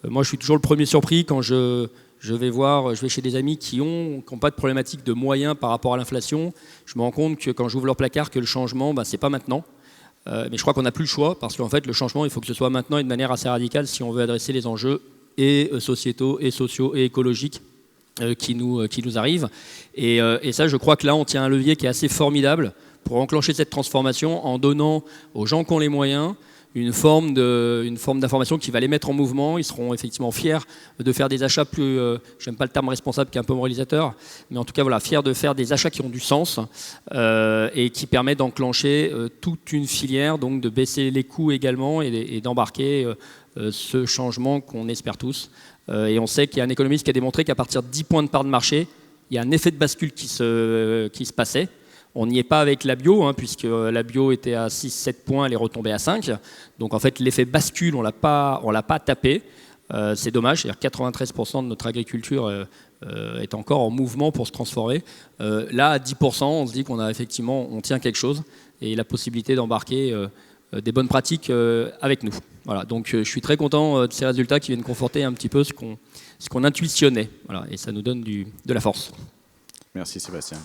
moi je suis toujours le premier surpris quand je vais chez des amis qui n'ont pas de problématique de moyens par rapport à l'inflation. Je me rends compte que quand j'ouvre leur placard que le changement, c'est pas maintenant. Mais je crois qu'on n'a plus le choix parce qu'en fait le changement il faut que ce soit maintenant et de manière assez radicale si on veut adresser les enjeux et sociétaux et sociaux et écologiques qui nous arrivent. Et ça je crois que là on tient un levier qui est assez formidable pour enclencher cette transformation en donnant aux gens qui ont les moyens une forme d'information qui va les mettre en mouvement. Ils seront effectivement fiers de faire des achats plus, j'aime pas le terme responsable qui est un peu moralisateur, mais en tout cas voilà, fiers de faire des achats qui ont du sens et qui permettent d'enclencher toute une filière, donc de baisser les coûts également et d'embarquer ce changement qu'on espère tous. Et on sait qu'il y a un économiste qui a démontré qu'à partir de 10 points de part de marché, il y a un effet de bascule qui se passait. On n'y est pas avec la bio, puisque la bio était à 6-7 points, elle est retombée à 5. Donc en fait, l'effet bascule, on l'a pas tapé. C'est dommage, c'est-à-dire 93% de notre agriculture est encore en mouvement pour se transformer. Là, à 10%, on se dit on tient quelque chose et la possibilité d'embarquer des bonnes pratiques avec nous. Voilà, donc je suis très content de ces résultats qui viennent conforter un petit peu ce qu'on intuitionnait. Voilà, et ça nous donne de la force. Merci Sébastien.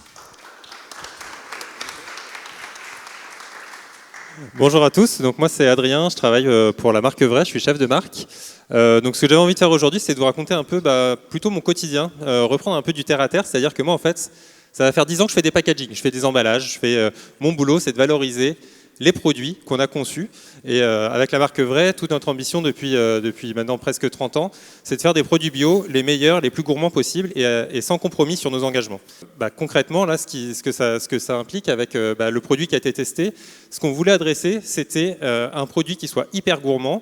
Bonjour à tous, donc moi c'est Adrien, je travaille pour la marque Vrai, je suis chef de marque. Donc ce que j'avais envie de faire aujourd'hui, c'est de vous raconter un peu plutôt mon quotidien, reprendre un peu du terre à terre, c'est-à-dire que moi en fait, ça va faire 10 ans que je fais des packaging, je fais des emballages, je fais mon boulot, c'est de valoriser les produits qu'on a conçus. Et avec la marque Vrai, toute notre ambition depuis maintenant presque 30 ans, c'est de faire des produits bio les meilleurs, les plus gourmands possibles et sans compromis sur nos engagements. Concrètement, là, ce que ça implique avec le produit qui a été testé, ce qu'on voulait adresser, c'était un produit qui soit hyper gourmand,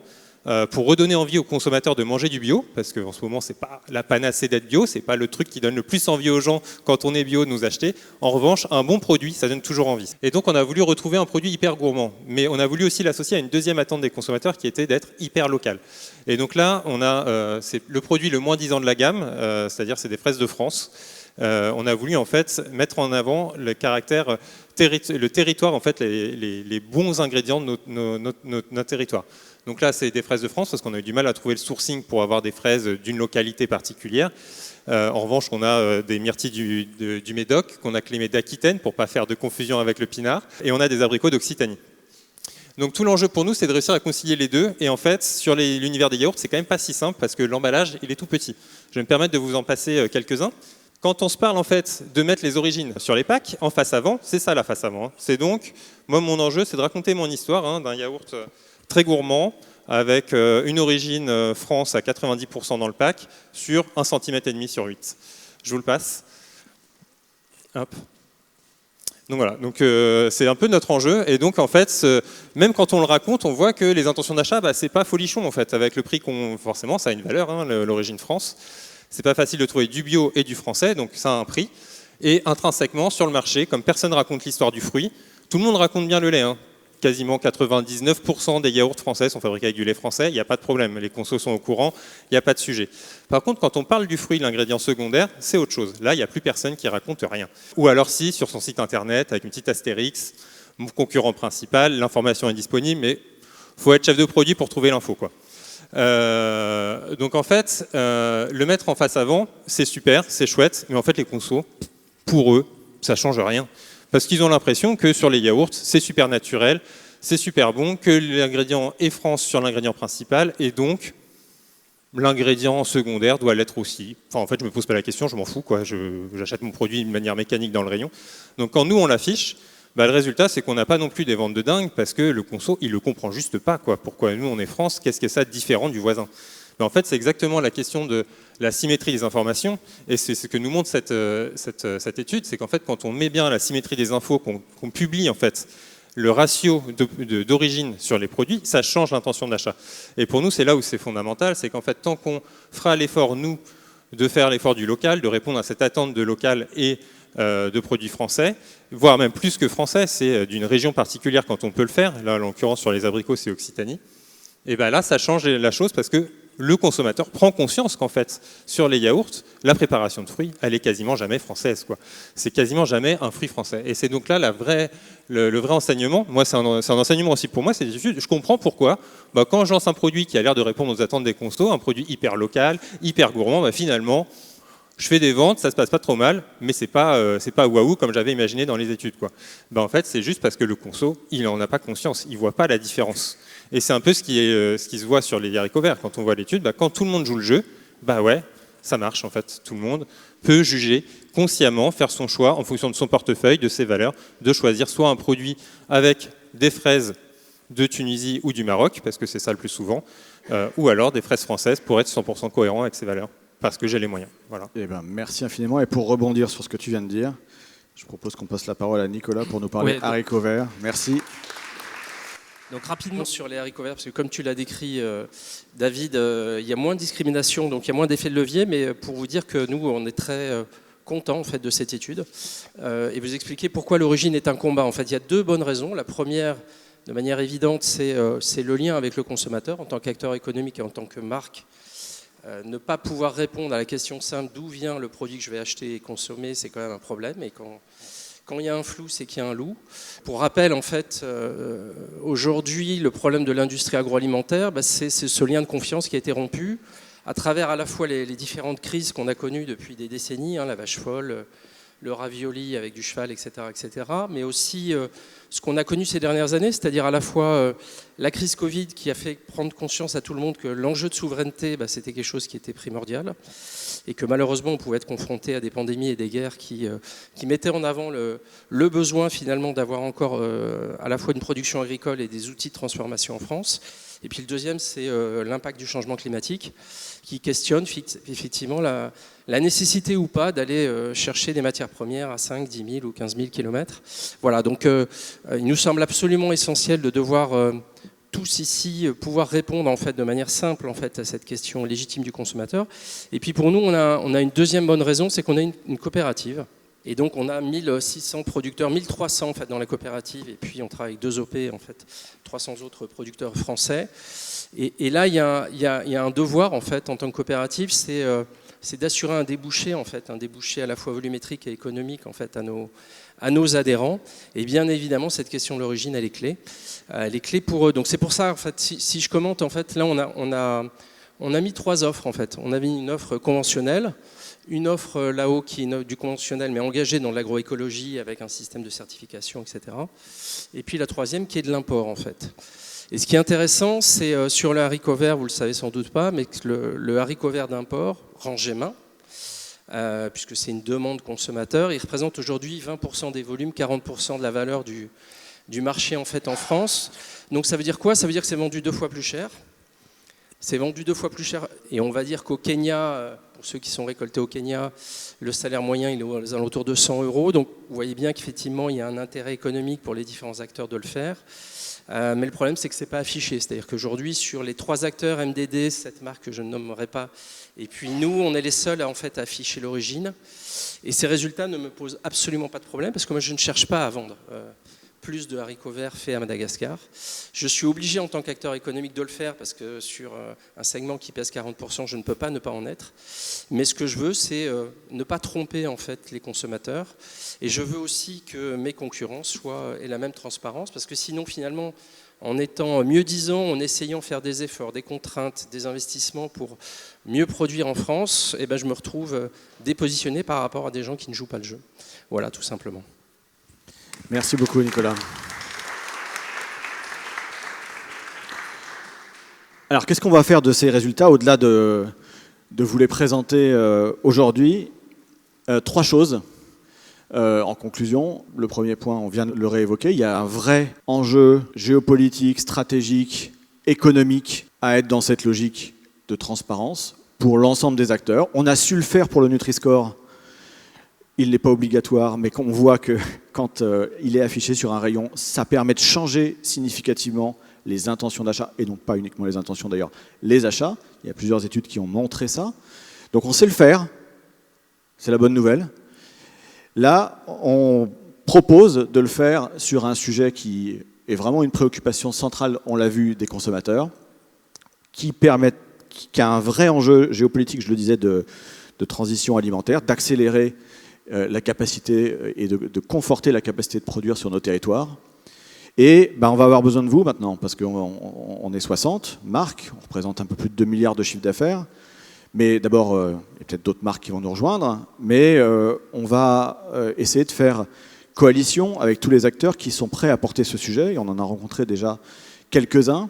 pour redonner envie aux consommateurs de manger du bio, parce qu'en ce moment, c'est pas la panacée d'être bio, c'est pas le truc qui donne le plus envie aux gens quand on est bio de nous acheter. En revanche, un bon produit, ça donne toujours envie. Et donc, on a voulu retrouver un produit hyper gourmand, mais on a voulu aussi l'associer à une deuxième attente des consommateurs qui était d'être hyper local. Et donc là, on a c'est le produit le moins disant de la gamme, c'est-à-dire c'est des fraises de France. On a voulu en fait mettre en avant le caractère, le territoire, en fait, les bons ingrédients de notre territoire. Donc là, c'est des fraises de France, parce qu'on a eu du mal à trouver le sourcing pour avoir des fraises d'une localité particulière. En revanche, on a des myrtilles du Médoc, qu'on a clémé d'Aquitaine, pour ne pas faire de confusion avec le pinard. Et on a des abricots d'Occitanie. Donc tout l'enjeu pour nous, c'est de réussir à concilier les deux. Et en fait, sur l'univers des yaourts, c'est quand même pas si simple, parce que l'emballage, il est tout petit. Je vais me permettre de vous en passer quelques-uns. Quand on se parle en fait de mettre les origines sur les packs, en face avant, c'est ça la face avant. C'est donc, moi mon enjeu, c'est de raconter mon histoire d'un yaourt très gourmand, avec une origine France à 90% dans le pack, sur 1,5 cm sur 8. Je vous le passe. Hop. Donc voilà, donc, c'est un peu notre enjeu. Et donc en fait, même quand on le raconte, on voit que les intentions d'achat, c'est pas folichon en fait, avec le prix qu'on... Forcément, ça a une valeur, l'origine France. C'est pas facile de trouver du bio et du français, donc ça a un prix. Et intrinsèquement, sur le marché, comme personne raconte l'histoire du fruit, tout le monde raconte bien le lait. Quasiment 99% des yaourts français sont fabriqués avec du lait français, il n'y a pas de problème, les consos sont au courant, il n'y a pas de sujet. Par contre, quand on parle du fruit, l'ingrédient secondaire, c'est autre chose. Là, il n'y a plus personne qui raconte rien. Ou alors si, sur son site internet, avec une petite astérix, mon concurrent principal, l'information est disponible, mais il faut être chef de produit pour trouver l'info, quoi. Donc en fait, le mettre en face avant, c'est super, c'est chouette, mais en fait les consos, pour eux, ça ne change rien. Parce qu'ils ont l'impression que sur les yaourts, c'est super naturel, c'est super bon, que l'ingrédient est France sur l'ingrédient principal, et donc l'ingrédient secondaire doit l'être aussi. Enfin, en fait, je ne me pose pas la question, je m'en fous, quoi. J'achète mon produit de manière mécanique dans le rayon. Donc quand nous, on l'affiche, le résultat, c'est qu'on n'a pas non plus des ventes de dingue, parce que le conso, il ne le comprend juste pas, quoi. Pourquoi nous, on est France, qu'est-ce que ça de différent du voisin ? Mais en fait, c'est exactement la question de la symétrie des informations, et c'est ce que nous montre cette étude, c'est qu'en fait, quand on met bien la symétrie des infos, qu'on publie en fait le ratio d'origine sur les produits, ça change l'intention d'achat. Et pour nous, c'est là où c'est fondamental, c'est qu'en fait, tant qu'on fera l'effort, nous, de faire l'effort du local, de répondre à cette attente de local et de produits français, voire même plus que français, c'est d'une région particulière quand on peut le faire, là, en l'occurrence, sur les abricots, c'est Occitanie, et bien là, ça change la chose parce que le consommateur prend conscience qu'en fait, sur les yaourts, la préparation de fruits, elle est quasiment jamais française, quoi. C'est quasiment jamais un fruit français. Et c'est donc là le vrai enseignement. Moi, c'est un enseignement aussi pour moi. C'est je comprends pourquoi, quand je lance un produit qui a l'air de répondre aux attentes des consos, un produit hyper local, hyper gourmand, finalement, je fais des ventes, ça se passe pas trop mal, mais c'est pas waouh comme j'avais imaginé dans les études, quoi. En fait, c'est juste parce que le conso, il en a pas conscience, il voit pas la différence. Et c'est un peu ce qui se voit sur les haricots verts. Quand on voit l'étude, quand tout le monde joue le jeu, ouais, ça marche en fait. Tout le monde peut juger consciemment, faire son choix en fonction de son portefeuille, de ses valeurs, de choisir soit un produit avec des fraises de Tunisie ou du Maroc, parce que c'est ça le plus souvent, ou alors des fraises françaises pour être 100% cohérent avec ces valeurs, parce que j'ai les moyens. Voilà. Eh ben, merci infiniment. Et pour rebondir sur ce que tu viens de dire, je propose qu'on passe la parole à Nicolas pour nous parler haricots verts. Merci. Donc rapidement sur les haricots verts, parce que comme tu l'as décrit, David, il y a moins de discrimination, donc il y a moins d'effet de levier, mais pour vous dire que nous, on est très contents en fait, de cette étude, et vous expliquer pourquoi l'origine est un combat. En fait, il y a deux bonnes raisons. La première, de manière évidente, c'est le lien avec le consommateur en tant qu'acteur économique et en tant que marque. Ne pas pouvoir répondre à la question simple d'où vient le produit que je vais acheter et consommer, c'est quand même un problème. Et quand il y a un flou, c'est qu'il y a un loup. Pour rappel, en fait, aujourd'hui, le problème de l'industrie agroalimentaire, c'est ce lien de confiance qui a été rompu à travers à la fois les différentes crises qu'on a connues depuis des décennies, la vache folle, le ravioli avec du cheval, etc., mais aussi ce qu'on a connu ces dernières années, c'est-à-dire à la fois la crise Covid qui a fait prendre conscience à tout le monde que l'enjeu de souveraineté, c'était quelque chose qui était primordial et que malheureusement on pouvait être confronté à des pandémies et des guerres qui mettaient en avant le besoin finalement d'avoir encore à la fois une production agricole et des outils de transformation en France. Et puis le deuxième, c'est l'impact du changement climatique qui questionne effectivement la nécessité ou pas d'aller chercher des matières premières à 5, 10 000 ou 15 000 kilomètres. Voilà, donc il nous semble absolument essentiel de devoir tous ici pouvoir répondre en fait, de manière simple en fait, à cette question légitime du consommateur. Et puis pour nous, on a une deuxième bonne raison, c'est qu'on a une coopérative. Et donc on a 1600 producteurs, 1300 en fait, dans la coopérative, et puis on travaille avec 2 OP, en fait, 300 autres producteurs français. Et là, il y a un devoir en fait, en tant que coopérative, c'est d'assurer un débouché à la fois volumétrique et économique en fait, à nos adhérents. Et bien évidemment, cette question de l'origine, elle est clé. Elle est clé pour eux. Donc c'est pour ça, en fait, si je commente, en fait, là, on a mis 3 offres. En fait. On a mis une offre conventionnelle, une offre là-haut qui est du conventionnel, mais engagée dans l'agroécologie avec un système de certification, etc. Et puis la 3e qui est de l'import, en fait. Et ce qui est intéressant, c'est sur le haricot vert, vous ne le savez sans doute pas, mais le haricot vert d'import, rangé main, puisque c'est une demande consommateur, il représente aujourd'hui 20% des volumes, 40% de la valeur du marché en fait en France. Donc ça veut dire quoi? Ça veut dire que c'est vendu 2 fois plus cher. C'est vendu 2 fois plus cher. Et on va dire qu'au Kenya, pour ceux qui sont récoltés au Kenya, le salaire moyen il est aux alentours de 100 €. Donc vous voyez bien qu'effectivement il y a un intérêt économique pour les différents acteurs de le faire. Mais le problème, c'est que ce n'est pas affiché. C'est-à-dire qu'aujourd'hui, sur les 3 acteurs, MDD, cette marque que je ne nommerai pas, et puis nous, on est les seuls à afficher l'origine. Et ces résultats ne me posent absolument pas de problème, parce que moi, je ne cherche pas à vendre plus de haricots verts faits à Madagascar. Je suis obligé, en tant qu'acteur économique, de le faire, parce que sur un segment qui pèse 40%, je ne peux pas ne pas en être. Mais ce que je veux, c'est ne pas tromper en fait, les consommateurs. Et je veux aussi que mes concurrents aient la même transparence, parce que sinon, finalement, en étant mieux-disant, en essayant de faire des efforts, des contraintes, des investissements pour mieux produire en France, je me retrouve dépositionné par rapport à des gens qui ne jouent pas le jeu. Voilà, tout simplement. Merci beaucoup, Nicolas. Alors, qu'est-ce qu'on va faire de ces résultats, au-delà de vous les présenter aujourd'hui? 3 choses. En conclusion, le premier point, on vient de le réévoquer, il y a un vrai enjeu géopolitique, stratégique, économique à être dans cette logique de transparence pour l'ensemble des acteurs. On a su le faire pour le Nutri-Score. Il n'est pas obligatoire, mais on voit que quand il est affiché sur un rayon, ça permet de changer significativement les intentions d'achat, et donc pas uniquement les intentions d'ailleurs, les achats. Il y a plusieurs études qui ont montré ça. Donc on sait le faire, c'est la bonne nouvelle. Là, on propose de le faire sur un sujet qui est vraiment une préoccupation centrale, on l'a vu, des consommateurs, qui a un vrai enjeu géopolitique, je le disais, de transition alimentaire, d'accélérer la capacité et de conforter la capacité de produire sur nos territoires. Et on va avoir besoin de vous maintenant, parce qu'on est 60 marques, on représente un peu plus de 2 milliards de chiffre d'affaires. Mais d'abord, il y a peut-être d'autres marques qui vont nous rejoindre, mais on va essayer de faire coalition avec tous les acteurs qui sont prêts à porter ce sujet, et on en a rencontré déjà quelques-uns.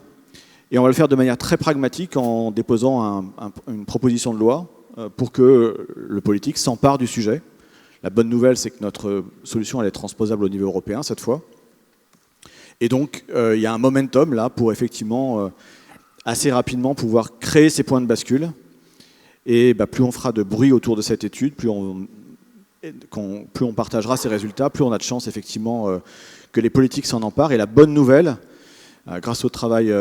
Et on va le faire de manière très pragmatique en déposant une proposition de loi pour que le politique s'empare du sujet. La bonne nouvelle, c'est que notre solution elle est transposable au niveau européen cette fois. Et donc, il y a un momentum là pour effectivement assez rapidement pouvoir créer ces points de bascule. Et plus on fera de bruit autour de cette étude, plus on partagera ces résultats, plus on a de chances effectivement que les politiques s'en emparent. Et la bonne nouvelle, grâce au travail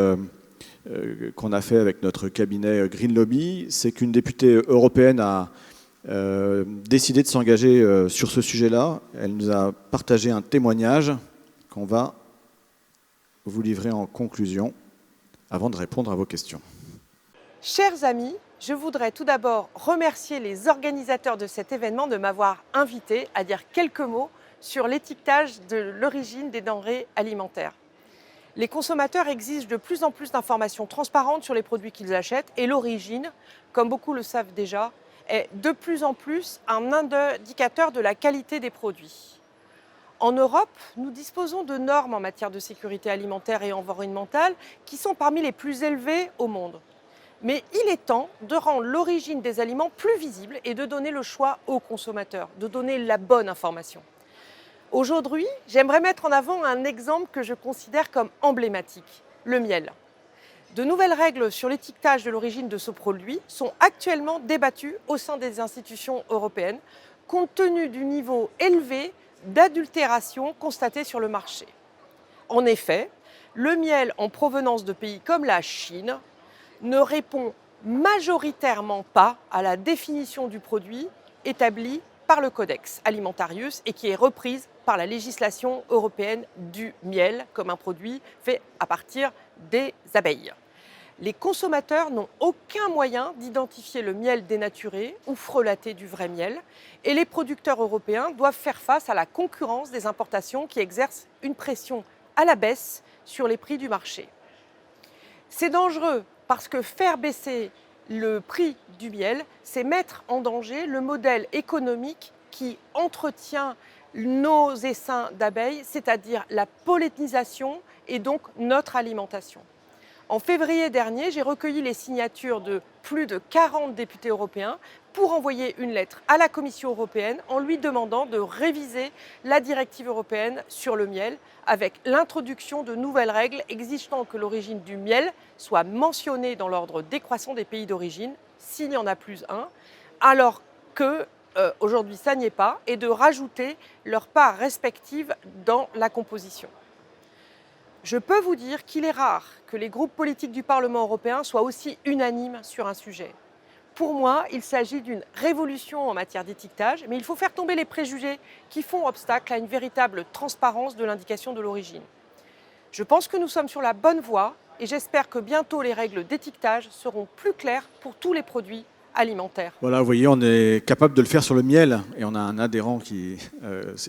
qu'on a fait avec notre cabinet Green Lobby, c'est qu'une députée européenne a décidé de s'engager sur ce sujet-là. Elle nous a partagé un témoignage qu'on va vous livrer en conclusion avant de répondre à vos questions. Chers amis, je voudrais tout d'abord remercier les organisateurs de cet événement de m'avoir invité à dire quelques mots sur l'étiquetage de l'origine des denrées alimentaires. Les consommateurs exigent de plus en plus d'informations transparentes sur les produits qu'ils achètent et l'origine, comme beaucoup le savent déjà, est de plus en plus un indicateur de la qualité des produits. En Europe, nous disposons de normes en matière de sécurité alimentaire et environnementale qui sont parmi les plus élevées au monde. Mais il est temps de rendre l'origine des aliments plus visible et de donner le choix aux consommateurs, de donner la bonne information. Aujourd'hui, j'aimerais mettre en avant un exemple que je considère comme emblématique, le miel. De nouvelles règles sur l'étiquetage de l'origine de ce produit sont actuellement débattues au sein des institutions européennes, compte tenu du niveau élevé d'adultération constaté sur le marché. En effet, le miel en provenance de pays comme la Chine ne répond majoritairement pas à la définition du produit établie par le Codex Alimentarius et qui est reprise par la législation européenne du miel comme un produit fait à partir des abeilles. Les consommateurs n'ont aucun moyen d'identifier le miel dénaturé ou frelaté du vrai miel et les producteurs européens doivent faire face à la concurrence des importations qui exercent une pression à la baisse sur les prix du marché. C'est dangereux parce que faire baisser le prix du miel, c'est mettre en danger le modèle économique qui entretient nos essaims d'abeilles, c'est-à-dire la pollinisation et donc notre alimentation. En février dernier, j'ai recueilli les signatures de plus de 40 députés européens pour envoyer une lettre à la Commission européenne en lui demandant de réviser la directive européenne sur le miel avec l'introduction de nouvelles règles exigeant que l'origine du miel soit mentionnée dans l'ordre décroissant des pays d'origine, s'il y en a plus un, alors que aujourd'hui ça n'y est pas, et de rajouter leur part respective dans la composition. Je peux vous dire qu'il est rare que les groupes politiques du Parlement européen soient aussi unanimes sur un sujet. Pour moi, il s'agit d'une révolution en matière d'étiquetage, mais il faut faire tomber les préjugés qui font obstacle à une véritable transparence de l'indication de l'origine. Je pense que nous sommes sur la bonne voie et j'espère que bientôt les règles d'étiquetage seront plus claires pour tous les produits alimentaires. Voilà, vous voyez, on est capable de le faire sur le miel et on a un adhérent qui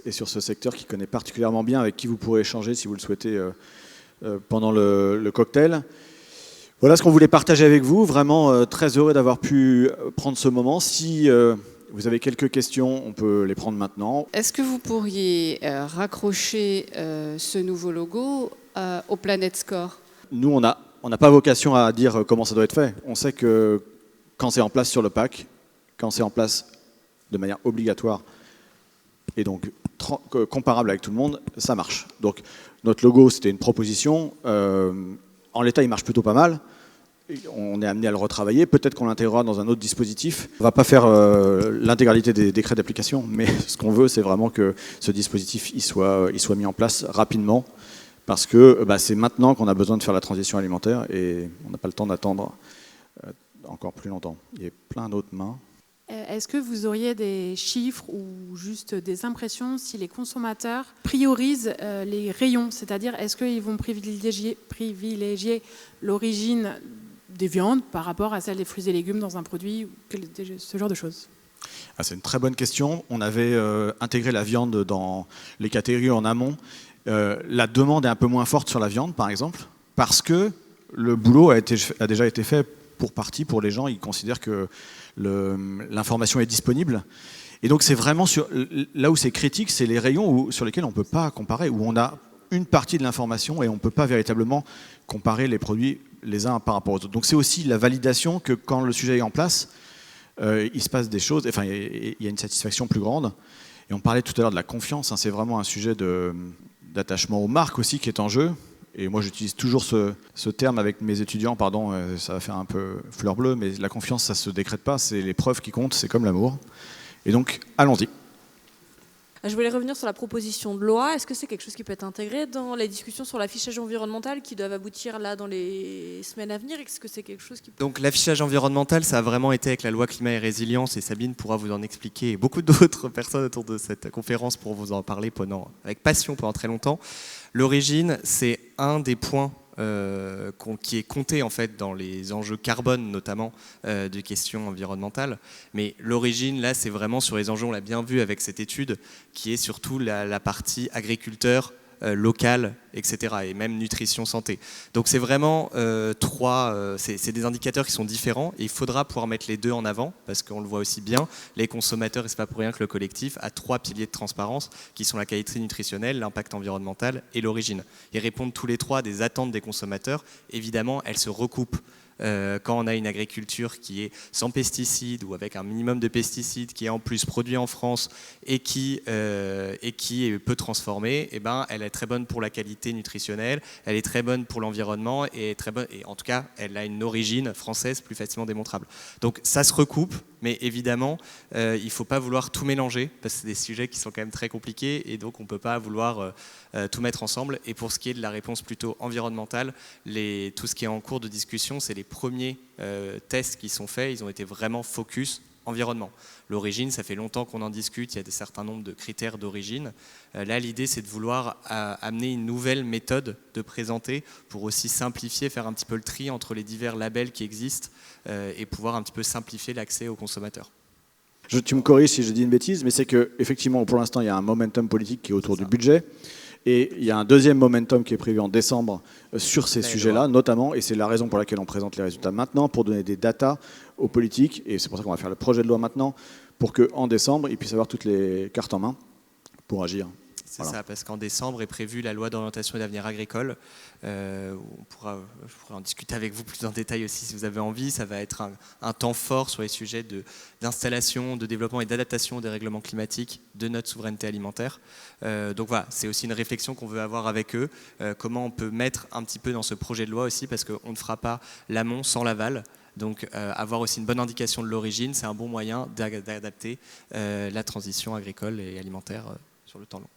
est sur ce secteur qui connaît particulièrement bien, avec qui vous pourrez échanger si vous le souhaitez pendant le cocktail. Voilà ce qu'on voulait partager avec vous. Vraiment très heureux d'avoir pu prendre ce moment. Si vous avez quelques questions, on peut les prendre maintenant. Est-ce que vous pourriez raccrocher ce nouveau logo au Planet Score ? Nous, on n'a pas vocation à dire comment ça doit être fait. On sait que quand c'est en place sur le pack, quand c'est en place de manière obligatoire et donc comparable avec tout le monde, ça marche. Donc notre logo, c'était une proposition. En l'état, il marche plutôt pas mal. On est amené à le retravailler. Peut-être qu'on l'intégrera dans un autre dispositif. On ne va pas faire l'intégralité des décrets d'application, mais ce qu'on veut, c'est vraiment que ce dispositif il soit mis en place rapidement, parce que c'est maintenant qu'on a besoin de faire la transition alimentaire et on n'a pas le temps d'attendre encore plus longtemps. Il y a plein d'autres mains. Est-ce que vous auriez des chiffres ou juste des impressions si les consommateurs priorisent les rayons ? C'est-à-dire, est-ce qu'ils vont privilégier l'origine des viandes par rapport à celle des fruits et légumes dans un produit, ce genre de choses ? C'est une très bonne question. On avait intégré la viande dans les catégories en amont. La demande est un peu moins forte sur la viande, par exemple, parce que le boulot a déjà été fait pour partie pour les gens. Ils considèrent que l'information est disponible. Et donc c'est vraiment là où c'est critique, c'est les rayons sur lesquels on ne peut pas comparer, où on a une partie de l'information et on ne peut pas véritablement comparer les produits les uns par rapport aux autres. Donc c'est aussi la validation que quand le sujet est en place, il se passe des choses, enfin il y a une satisfaction plus grande. Et on parlait tout à l'heure de la confiance, c'est vraiment un sujet d'attachement aux marques aussi qui est en jeu. Et moi, j'utilise toujours ce terme avec mes étudiants, pardon, ça va faire un peu fleur bleue, mais la confiance, ça ne se décrète pas, c'est les preuves qui comptent, c'est comme l'amour. Et donc, allons-y. Je voulais revenir sur la proposition de loi. Est-ce que c'est quelque chose qui peut être intégré dans les discussions sur l'affichage environnemental qui doivent aboutir là dans les semaines à venir? Est-ce que c'est quelque chose qui... Donc l'affichage environnemental, ça a vraiment été avec la loi climat et résilience, et Sabine pourra vous en expliquer, et beaucoup d'autres personnes autour de cette conférence pour vous en parler avec passion pendant très longtemps. L'origine, c'est un des points qui est compté en fait dans les enjeux carbone notamment des questions environnementales, mais l'origine là c'est vraiment sur les enjeux, on l'a bien vu avec cette étude, qui est surtout la partie agriculteur, local, etc. et même nutrition santé. Donc c'est vraiment c'est des indicateurs qui sont différents et il faudra pouvoir mettre les deux en avant parce qu'on le voit aussi bien, les consommateurs, et c'est pas pour rien que le collectif a 3 piliers de transparence qui sont la qualité nutritionnelle, l'impact environnemental et l'origine. Ils répondent tous les trois à des attentes des consommateurs. Évidemment, elles se recoupent. Quand on a une agriculture qui est sans pesticides ou avec un minimum de pesticides, qui est en plus produit en France et qui est peu transformée, eh ben, elle est très bonne pour la qualité nutritionnelle, elle est très bonne pour l'environnement et en tout cas, elle a une origine française plus facilement démontrable. Donc ça se recoupe, mais évidemment, il ne faut pas vouloir tout mélanger parce que c'est des sujets qui sont quand même très compliqués et donc on ne peut pas vouloir tout mettre ensemble. Et pour ce qui est de la réponse plutôt environnementale, tout ce qui est en cours de discussion, c'est les premiers tests qui sont faits, ils ont été vraiment focus environnement. L'origine, ça fait longtemps qu'on en discute, il y a des certains nombres de critères d'origine. Là, l'idée, c'est de vouloir amener une nouvelle méthode de présenter pour aussi simplifier, faire un petit peu le tri entre les divers labels qui existent et pouvoir un petit peu simplifier l'accès aux consommateurs. Tu me corriges si je dis une bêtise, mais c'est qu'effectivement, pour l'instant, il y a un momentum politique qui est autour du budget. Et il y a un deuxième momentum qui est prévu en décembre sur ces sujets-là, notamment, et c'est la raison pour laquelle on présente les résultats maintenant, pour donner des datas aux politiques, et c'est pour ça qu'on va faire le projet de loi maintenant, pour qu'en décembre, ils puissent avoir toutes les cartes en main pour agir. C'est ça, parce qu'en décembre est prévue la loi d'orientation et d'avenir agricole. Je pourrais en discuter avec vous plus en détail aussi si vous avez envie. Ça va être un temps fort sur les sujets d'installation, de développement et d'adaptation des règlements climatiques de notre souveraineté alimentaire. Donc voilà, c'est aussi une réflexion qu'on veut avoir avec eux. Comment on peut mettre un petit peu dans ce projet de loi aussi, parce qu'on ne fera pas l'amont sans l'aval. Donc avoir aussi une bonne indication de l'origine, c'est un bon moyen d'adapter la transition agricole et alimentaire sur le temps long.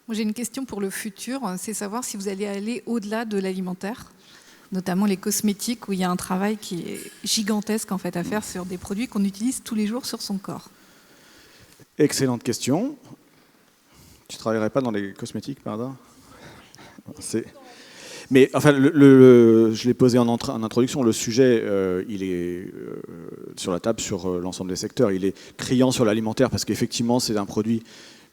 Moi, j'ai une question pour le futur, c'est savoir si vous allez aller au-delà de l'alimentaire, notamment les cosmétiques, où il y a un travail qui est gigantesque en fait, à faire sur des produits qu'on utilise tous les jours sur son corps. Excellente question. Tu ne travaillerais pas dans les cosmétiques, pardon? Mais enfin, je l'ai posé en introduction, le sujet, il est sur la table sur l'ensemble des secteurs. Il est criant sur l'alimentaire parce qu'effectivement, c'est un produit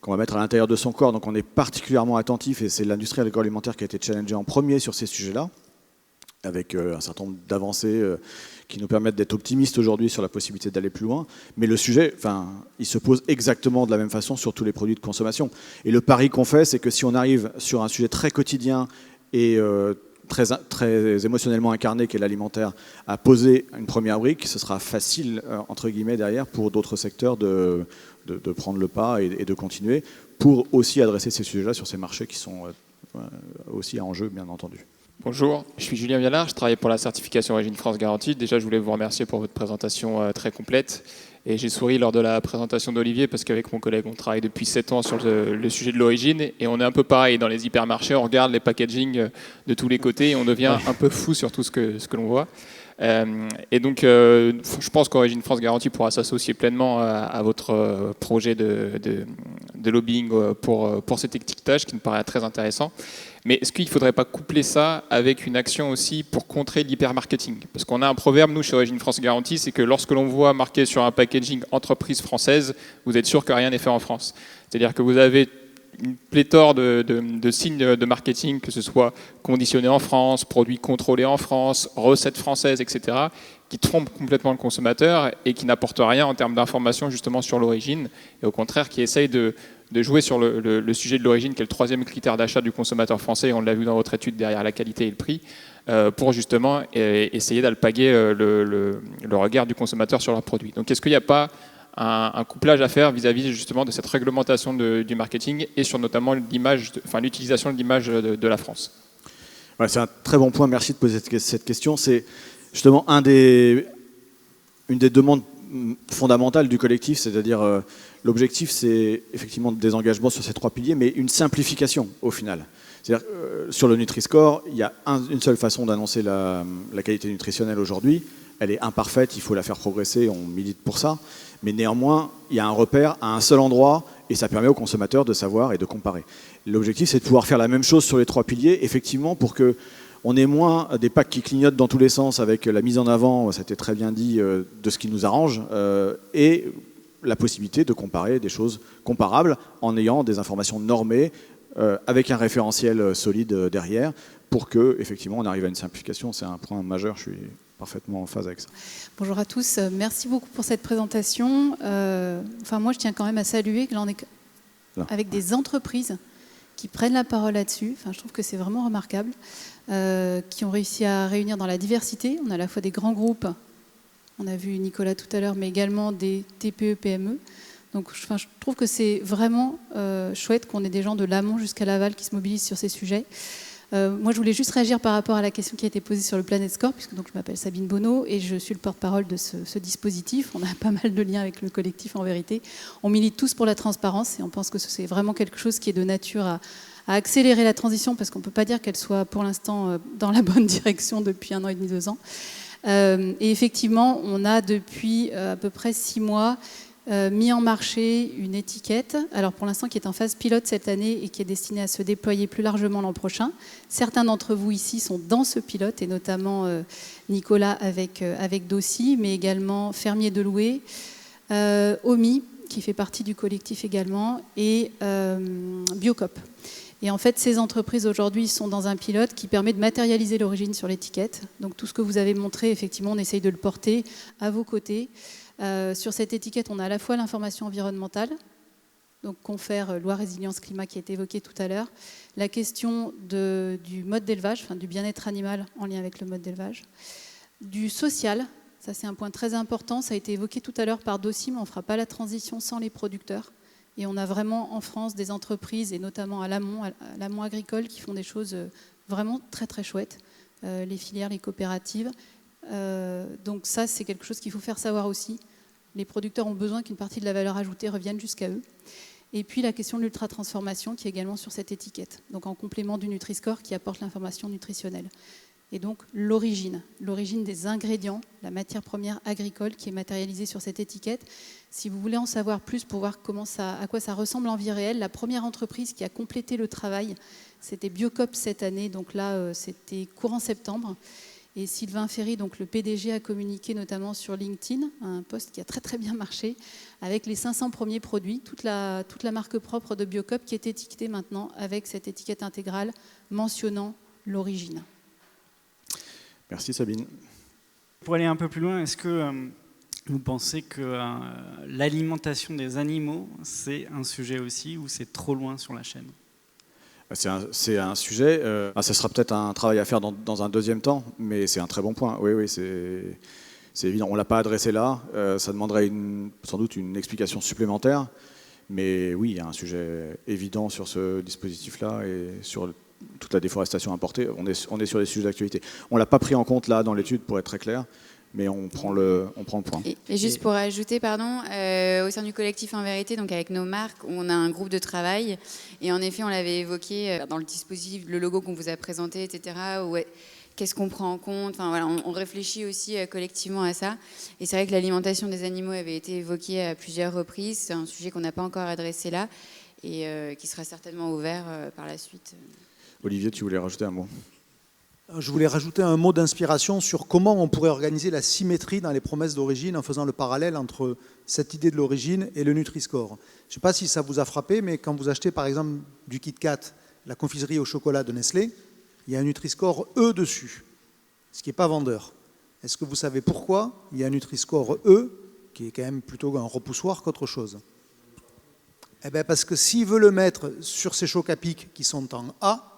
qu'on va mettre à l'intérieur de son corps. Donc on est particulièrement attentif et c'est l'industrie agroalimentaire qui a été challengée en premier sur ces sujets-là, avec un certain nombre d'avancées qui nous permettent d'être optimistes aujourd'hui sur la possibilité d'aller plus loin. Mais le sujet, il se pose exactement de la même façon sur tous les produits de consommation. Et le pari qu'on fait, c'est que si on arrive sur un sujet très quotidien et très émotionnellement incarné qu'est l'alimentaire, à poser une première brique, ce sera facile, entre guillemets, derrière, pour d'autres secteurs de prendre le pas et de continuer, pour aussi adresser ces sujets-là sur ces marchés qui sont aussi en jeu, bien entendu. Bonjour, je suis Julien Vialard, je travaille pour la certification Origine France Garantie. Déjà, je voulais vous remercier pour votre présentation très complète. Et j'ai souri lors de la présentation d'Olivier parce qu'avec mon collègue, on travaille depuis 7 ans sur le sujet de l'origine et on est un peu pareil dans les hypermarchés, on regarde les packaging de tous les côtés et on devient un peu fou sur tout ce que l'on voit. Et donc, je pense qu'Origine France Garantie pourra s'associer pleinement à votre projet de lobbying pour cet étiquetage qui me paraît très intéressant. Mais est-ce qu'il ne faudrait pas coupler ça avec une action aussi pour contrer l'hypermarketing? Parce qu'on a un proverbe, nous, chez Origine France Garantie, c'est que lorsque l'on voit marqué sur un packaging « entreprise française », vous êtes sûr que rien n'est fait en France. C'est-à-dire que vous avez une pléthore de signes de marketing, que ce soit conditionné en France, produits contrôlés en France, recettes françaises, etc., qui trompent complètement le consommateur et qui n'apportent rien en termes d'information justement sur l'origine, et au contraire qui essayent de jouer sur le sujet de l'origine, qui est le 3e critère d'achat du consommateur français, et on l'a vu dans votre étude derrière la qualité et le prix, pour justement essayer d'alpaguer le regard du consommateur sur leur produit. Donc est-ce qu'il n'y a pas un couplage à faire vis-à-vis justement de cette réglementation du marketing et sur notamment l'utilisation de l'image de la France. Ouais, c'est un très bon point, merci de poser cette question. C'est justement une des demandes fondamentales du collectif, c'est-à-dire l'objectif, c'est effectivement des engagements sur ces 3 piliers, mais une simplification au final. C'est-à-dire sur le Nutri-Score, il y a une seule façon d'annoncer la qualité nutritionnelle aujourd'hui. Elle est imparfaite, il faut la faire progresser, on milite pour ça. Mais néanmoins, il y a un repère à un seul endroit et ça permet aux consommateurs de savoir et de comparer. L'objectif, c'est de pouvoir faire la même chose sur les 3 piliers, effectivement, pour qu'on ait moins des packs qui clignotent dans tous les sens avec la mise en avant, ça a été très bien dit, de ce qui nous arrange, et la possibilité de comparer des choses comparables en ayant des informations normées, avec un référentiel solide derrière, pour qu'effectivement on arrive à une simplification. C'est un point majeur, je suis parfaitement en phase avec ça. Bonjour à tous, merci beaucoup pour cette présentation. Moi je tiens quand même à saluer que l'on est avec des entreprises qui prennent la parole là-dessus. Je trouve que c'est vraiment remarquable, qui ont réussi à réunir dans la diversité. On a à la fois des grands groupes, on a vu Nicolas tout à l'heure, mais également des TPE, PME. Donc je trouve que c'est vraiment chouette qu'on ait des gens de l'amont jusqu'à l'aval qui se mobilisent sur ces sujets. Moi, je voulais juste réagir par rapport à la question qui a été posée sur le Planet Score, puisque donc, je m'appelle Sabine Bonneau et je suis le porte-parole de ce dispositif. On a pas mal de liens avec le collectif, en vérité. On milite tous pour la transparence et on pense que c'est vraiment quelque chose qui est de nature à accélérer la transition, parce qu'on ne peut pas dire qu'elle soit pour l'instant dans la bonne direction depuis 1 an et demi, 2 ans. Et effectivement, on a depuis à peu près 6 mois mis en marché une étiquette, alors pour l'instant qui est en phase pilote cette année et qui est destinée à se déployer plus largement l'an prochain. Certains d'entre vous ici sont dans ce pilote, et notamment Nicolas avec Dossi, mais également Fermier de Loué, OMI, qui fait partie du collectif également, et Biocop. Et en fait, ces entreprises aujourd'hui sont dans un pilote qui permet de matérialiser l'origine sur l'étiquette. Donc tout ce que vous avez montré, effectivement, on essaye de le porter à vos côtés. Sur cette étiquette, on a à la fois l'information environnementale, donc Confère, loi résilience climat qui a été évoquée tout à l'heure, la question du mode d'élevage, du bien-être animal en lien avec le mode d'élevage, du social, ça c'est un point très important, ça a été évoqué tout à l'heure par Dossi, mais on ne fera pas la transition sans les producteurs. Et on a vraiment en France des entreprises, et notamment à l'amont agricole, qui font des choses vraiment très très chouettes, les filières, les coopératives. Donc ça, c'est quelque chose qu'il faut faire savoir aussi. Les producteurs ont besoin qu'une partie de la valeur ajoutée revienne jusqu'à eux. Et puis la question de l'ultra-transformation qui est également sur cette étiquette, donc en complément du Nutri-Score qui apporte l'information nutritionnelle. Et donc l'origine des ingrédients, la matière première agricole qui est matérialisée sur cette étiquette. Si vous voulez en savoir plus pour voir à quoi ça ressemble en vie réelle, la première entreprise qui a complété le travail, c'était Biocop cette année, donc là c'était courant septembre. Et Sylvain Ferry, donc le PDG, a communiqué notamment sur LinkedIn, un post qui a très très bien marché, avec les 500 premiers produits, toute la marque propre de Biocop qui est étiquetée maintenant avec cette étiquette intégrale mentionnant l'origine. Merci Sabine. Pour aller un peu plus loin, est-ce que vous pensez que l'alimentation des animaux, c'est un sujet aussi, ou c'est trop loin sur la chaîne ? C'est un sujet, ça sera peut-être un travail à faire dans un deuxième temps, mais c'est un très bon point. Oui, c'est évident. On ne l'a pas adressé là, ça demanderait sans doute une explication supplémentaire, mais oui, il y a un sujet évident sur ce dispositif-là et sur toute la déforestation importée. On est sur les sujets d'actualité. On ne l'a pas pris en compte là dans l'étude, pour être très clair, mais on prend le point. Et juste pour ajouter, au sein du collectif En Vérité, donc avec nos marques, on a un groupe de travail. Et en effet, on l'avait évoqué dans le dispositif, le logo qu'on vous a présenté, etc. Qu'est-ce qu'on prend en compte ? On réfléchit aussi collectivement à ça. Et c'est vrai que l'alimentation des animaux avait été évoquée à plusieurs reprises. C'est un sujet qu'on n'a pas encore adressé là et qui sera certainement ouvert par la suite. Olivier, tu voulais rajouter un mot ? Je voulais rajouter un mot d'inspiration sur comment on pourrait organiser la symétrie dans les promesses d'origine en faisant le parallèle entre cette idée de l'origine et le Nutri-Score. Je ne sais pas si ça vous a frappé, mais quand vous achetez par exemple du Kit Kat, la confiserie au chocolat de Nestlé, il y a un Nutri-Score E dessus, ce qui n'est pas vendeur. Est-ce que vous savez pourquoi il y a un Nutri-Score E, qui est quand même plutôt un repoussoir qu'autre chose ? Eh bien parce que s'il veut le mettre sur ces chocs à pic qui sont en A,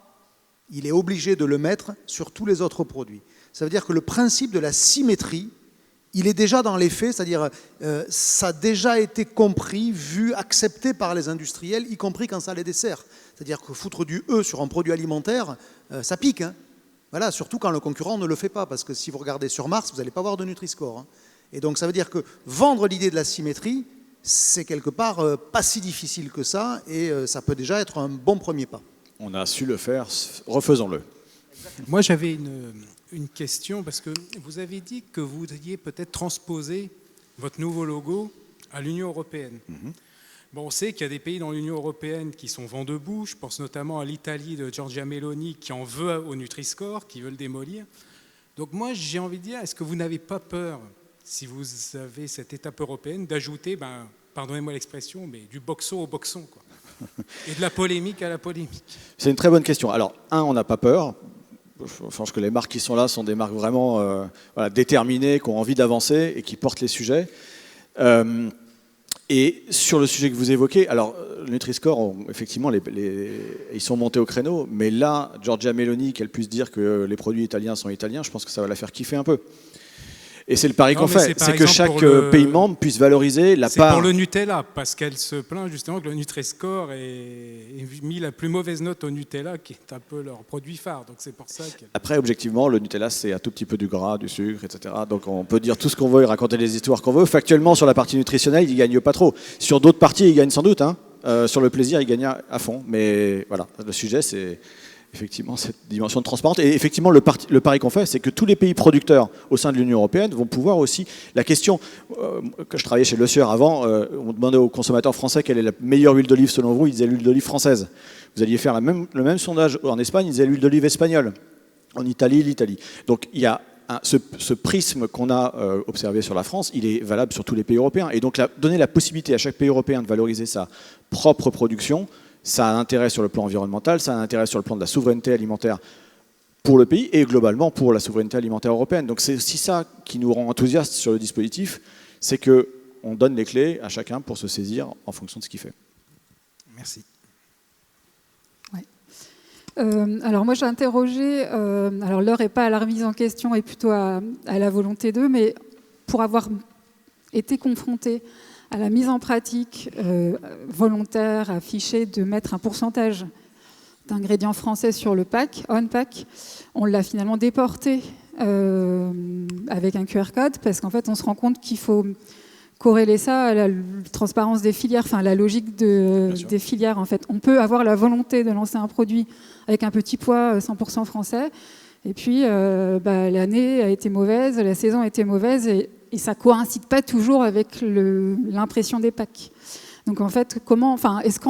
il est obligé de le mettre sur tous les autres produits. Ça veut dire que le principe de la symétrie, il est déjà dans les faits, c'est-à-dire ça a déjà été compris, vu, accepté par les industriels, y compris quand ça les dessert. C'est-à-dire que foutre du E sur un produit alimentaire, ça pique. Hein. Voilà, surtout quand le concurrent ne le fait pas, parce que si vous regardez sur Mars, vous n'allez pas voir de Nutri-Score. Hein. Et donc ça veut dire que vendre l'idée de la symétrie, c'est quelque part pas si difficile que ça, et ça peut déjà être un bon premier pas. On a su le faire, refaisons-le. Moi j'avais une question, parce que vous avez dit que vous voudriez peut-être transposer votre nouveau logo à l'Union européenne. Bon, on sait qu'il y a des pays dans l'Union européenne qui sont vent debout. Je pense notamment à l'Italie de Giorgia Meloni qui en veut au Nutri-Score, qui veut le démolir. Donc moi, j'ai envie de dire, est-ce que vous n'avez pas peur, si vous avez cette étape européenne, d'ajouter, pardonnez-moi l'expression, mais du boxon au boxon, quoi. Et de la polémique à la polémique? C'est une très bonne question. Alors, on n'a pas peur. Je pense que les marques qui sont là sont des marques vraiment déterminées, qui ont envie d'avancer et qui portent les sujets. Et sur le sujet que vous évoquez, alors Nutri-Score, effectivement, ils sont montés au créneau, mais là, Giorgia Meloni, qu'elle puisse dire que les produits italiens sont italiens, je pense que ça va la faire kiffer un peu. Et c'est le pari qu'on fait, c'est que chaque pays membre puisse valoriser la part... C'est pour le Nutella, parce qu'elle se plaint justement que le Nutri-Score ait mis la plus mauvaise note au Nutella, qui est un peu leur produit phare, donc c'est pour ça qu'elle... Après, objectivement, le Nutella, c'est un tout petit peu du gras, du sucre, etc. Donc on peut dire tout ce qu'on veut et raconter les histoires qu'on veut. Factuellement, sur la partie nutritionnelle, il ne gagne pas trop. Sur d'autres parties, il gagne sans doute. Hein. Sur le plaisir, il gagne à fond. Mais voilà, le sujet, c'est... effectivement cette dimension de transparence. Et effectivement, le pari qu'on fait, c'est que tous les pays producteurs au sein de l'Union européenne vont pouvoir aussi... La question, que je travaillais chez Le Sieur avant, on demandait aux consommateurs français quelle est la meilleure huile d'olive selon vous, ils disaient l'huile d'olive française. Vous alliez faire le même sondage en Espagne, ils disaient l'huile d'olive espagnole. En Italie, l'Italie. Donc il y a ce prisme qu'on a observé sur la France, il est valable sur tous les pays européens. Et donc donner la possibilité à chaque pays européen de valoriser sa propre production, ça a un intérêt sur le plan environnemental, ça a un intérêt sur le plan de la souveraineté alimentaire pour le pays et globalement pour la souveraineté alimentaire européenne. Donc c'est aussi ça qui nous rend enthousiastes sur le dispositif, c'est qu'on donne les clés à chacun pour se saisir en fonction de ce qu'il fait. Merci. Ouais. Alors moi j'ai interrogé, alors l'heure n'est pas à la remise en question et plutôt à la volonté d'eux, mais pour avoir été confronté à la mise en pratique volontaire, affichée, de mettre un pourcentage d'ingrédients français sur le pack, on-pack, on l'a finalement déporté avec un QR code, parce qu'en fait on se rend compte qu'il faut corréler ça à la transparence des filières, enfin la logique des filières. En fait, on peut avoir la volonté de lancer un produit avec un petit poids 100% français, et puis l'année a été mauvaise, la saison a été mauvaise, et ça ne coïncide pas toujours avec l'impression des packs. Donc en fait, est-ce que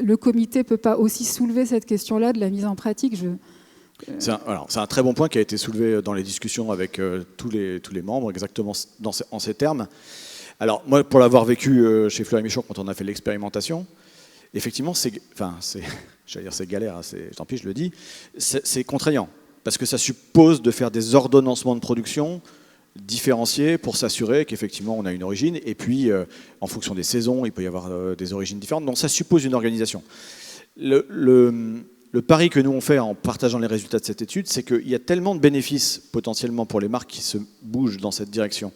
le comité ne peut pas aussi soulever cette question-là de la mise en pratique? C'est un très bon point qui a été soulevé dans les discussions avec tous les membres, exactement en ces termes. Alors moi, pour l'avoir vécu chez Fleury Michon quand on a fait l'expérimentation, effectivement, j'allais dire c'est galère, tant pis je le dis, c'est contraignant, parce que ça suppose de faire des ordonnancements de production différenciés pour s'assurer qu'effectivement on a une origine, et puis en fonction des saisons, il peut y avoir des origines différentes, donc ça suppose une organisation. Le pari que nous on fait en partageant les résultats de cette étude, c'est qu'il y a tellement de bénéfices potentiellement pour les marques qui se bougent dans cette direction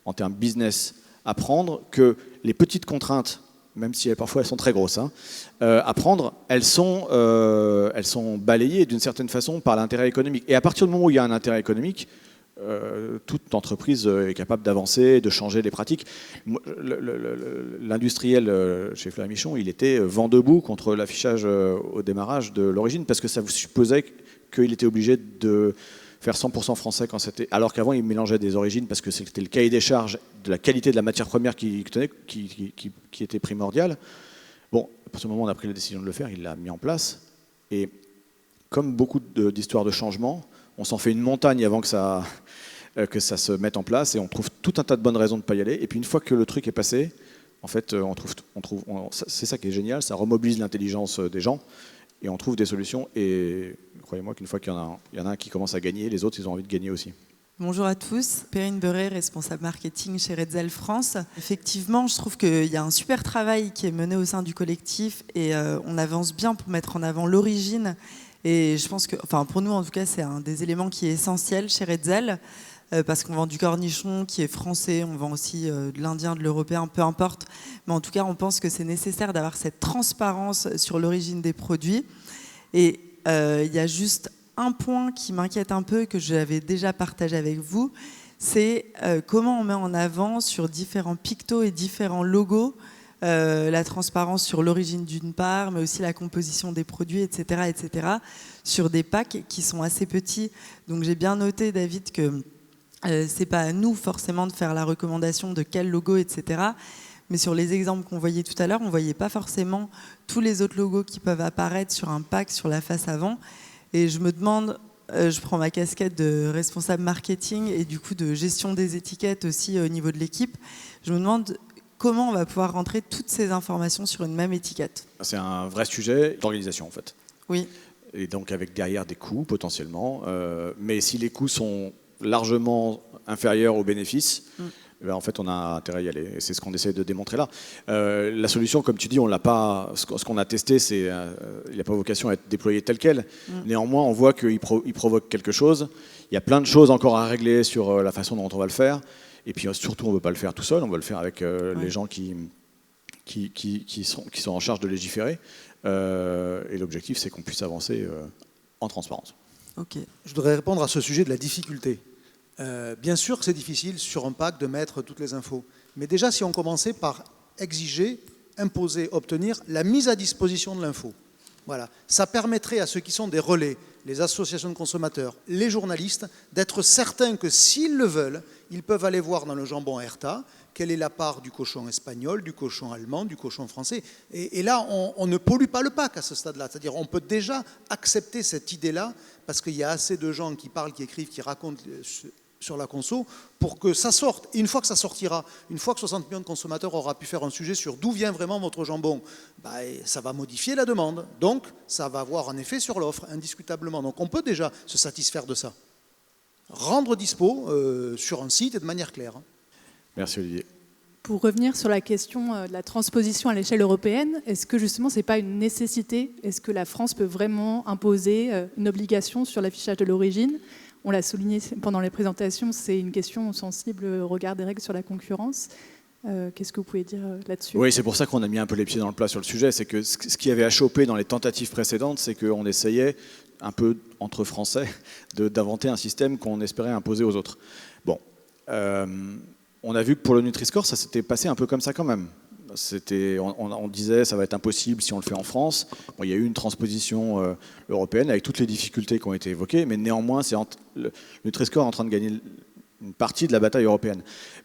en termes business à prendre, que les petites contraintes, même si parfois elles sont très grosses, à prendre, elles sont balayées d'une certaine façon par l'intérêt économique. Et à partir du moment où il y a un intérêt économique, toute entreprise est capable d'avancer, de changer les pratiques. L'industriel chez Fleury Michon, il était vent debout contre l'affichage au démarrage de l'origine, parce que ça vous supposait qu'il était obligé de faire 100% français quand c'était, alors qu'avant il mélangeait des origines parce que c'était le cahier des charges de la qualité de la matière première qui était primordial. Bon, à partir du moment où on a pris la décision de le faire, il l'a mis en place. Et comme beaucoup d'histoires de changement, on s'en fait une montagne avant que ça se mette en place, et on trouve tout un tas de bonnes raisons de ne pas y aller. Et puis une fois que le truc est passé, en fait, c'est ça qui est génial, ça remobilise l'intelligence des gens, et on trouve des solutions. Et croyez-moi qu'une fois qu'il y en a un qui commence à gagner, les autres, ils ont envie de gagner aussi. Bonjour à tous, Perrine Beuret, responsable marketing chez Redzel France. Effectivement, je trouve qu'il y a un super travail qui est mené au sein du collectif, et on avance bien pour mettre en avant l'origine. Et je pense que, pour nous en tout cas, c'est un des éléments qui est essentiel chez Redzel. parce qu'on vend du cornichon qui est français, on vend aussi de l'indien, de l'européen, peu importe. Mais en tout cas, on pense que c'est nécessaire d'avoir cette transparence sur l'origine des produits. Et il y a juste un point qui m'inquiète un peu, que j'avais déjà partagé avec vous, c'est comment on met en avant sur différents pictos et différents logos la transparence sur l'origine d'une part, mais aussi la composition des produits, etc., sur des packs qui sont assez petits. Donc j'ai bien noté, David, que c'est pas à nous forcément de faire la recommandation de quel logo, etc., mais sur les exemples qu'on voyait tout à l'heure, on ne voyait pas forcément tous les autres logos qui peuvent apparaître sur un pack sur la face avant. Et je me demande, je prends ma casquette de responsable marketing et du coup de gestion des étiquettes aussi au niveau de l'équipe, je me demande comment on va pouvoir rentrer toutes ces informations sur une même étiquette. C'est un vrai sujet d'organisation en fait. Oui. Et donc avec derrière des coûts potentiellement. Mais si les coûts sont largement inférieurs aux bénéfices, ben en fait on a intérêt à y aller. Et c'est ce qu'on essaie de démontrer là. La solution, comme tu dis, on l'a pas. Ce qu'on a testé, c'est, il n'a pas vocation à être déployé tel quel. Néanmoins, on voit qu'il provoque quelque chose. Il y a plein de choses encore à régler sur la façon dont on va le faire. Et puis surtout, on ne veut pas le faire tout seul. On va le faire avec les gens qui sont en charge de légiférer. Et l'objectif, c'est qu'on puisse avancer en transparence. Ok. Je voudrais répondre à ce sujet de la difficulté. Bien sûr que c'est difficile sur un pack de mettre toutes les infos. Mais déjà, si on commençait par exiger, imposer, obtenir la mise à disposition de l'info. Voilà. Ça permettrait à ceux qui sont des relais, les associations de consommateurs, les journalistes, d'être certains que s'ils le veulent, ils peuvent aller voir dans le jambon Herta quelle est la part du cochon espagnol, du cochon allemand, du cochon français. Et là, on ne pollue pas le pack à ce stade-là. C'est-à-dire on peut déjà accepter cette idée-là parce qu'il y a assez de gens qui parlent, qui écrivent, qui racontent sur la conso pour que ça sorte. Et une fois que ça sortira, une fois que 60 millions de consommateurs aura pu faire un sujet sur d'où vient vraiment votre jambon, ça va modifier la demande. Donc, ça va avoir un effet sur l'offre, indiscutablement. Donc, on peut déjà se satisfaire de ça. Rendre dispo sur un site et de manière claire. Merci Olivier. Pour revenir sur la question de la transposition à l'échelle européenne, est-ce que justement ce n'est pas une nécessité? Est-ce que la France peut vraiment imposer une obligation sur l'affichage de l'origine? On l'a souligné pendant les présentations, c'est une question sensible au regard des règles sur la concurrence. Qu'est-ce que vous pouvez dire là-dessus? Oui, c'est pour ça qu'on a mis un peu les pieds dans le plat sur le sujet. C'est que ce qui avait achoppé dans les tentatives précédentes, c'est qu'on essayait, un peu entre Français, d'inventer un système qu'on espérait imposer aux autres. Bon, on a vu que pour le Nutri-Score, ça s'était passé un peu comme ça quand même. On disait ça va être impossible si on le fait en France. Bon, il y a eu une transposition européenne avec toutes les difficultés qui ont été évoquées, mais néanmoins, le Nutri-Score est en train de gagner une partie de la bataille européenne.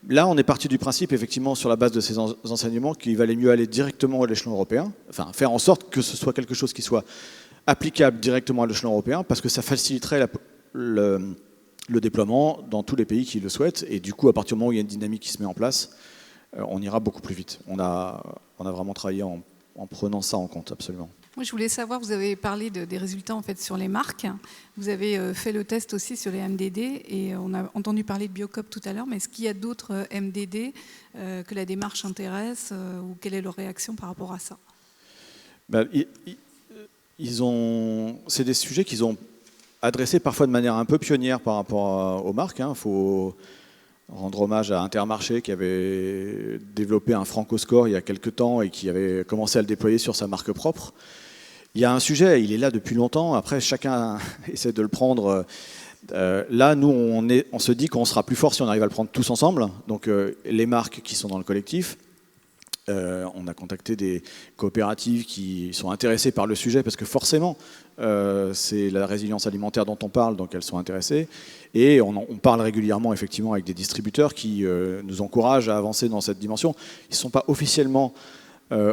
Là, on est parti du principe, effectivement, sur la base de ces enseignements, qu'il valait mieux aller directement à l'échelon européen, enfin faire en sorte que ce soit quelque chose qui soit applicable directement à l'échelon européen, parce que ça faciliterait le déploiement dans tous les pays qui le souhaitent, et du coup, à partir du moment où il y a une dynamique qui se met en place, on ira beaucoup plus vite. On a vraiment travaillé en prenant ça en compte, absolument. Moi, je voulais savoir, vous avez parlé des résultats en fait, sur les marques. Vous avez fait le test aussi sur les MDD et on a entendu parler de Biocop tout à l'heure, mais est-ce qu'il y a d'autres MDD que la démarche intéresse ou quelle est leur réaction par rapport à ça? C'est des sujets qu'ils ont adressés parfois de manière un peu pionnière par rapport aux marques. Il faut rendre hommage à Intermarché qui avait développé un Franco-Score il y a quelques temps et qui avait commencé à le déployer sur sa marque propre. Il y a un sujet, il est là depuis longtemps, après chacun essaie de le prendre. Là, nous, on se dit qu'on sera plus fort si on arrive à le prendre tous ensemble. Donc les marques qui sont dans le collectif, on a contacté des coopératives qui sont intéressées par le sujet parce que forcément, c'est la résilience alimentaire dont on parle, donc elles sont intéressées. Et on parle régulièrement effectivement avec des distributeurs qui nous encouragent à avancer dans cette dimension. Ils ne sont pas officiellement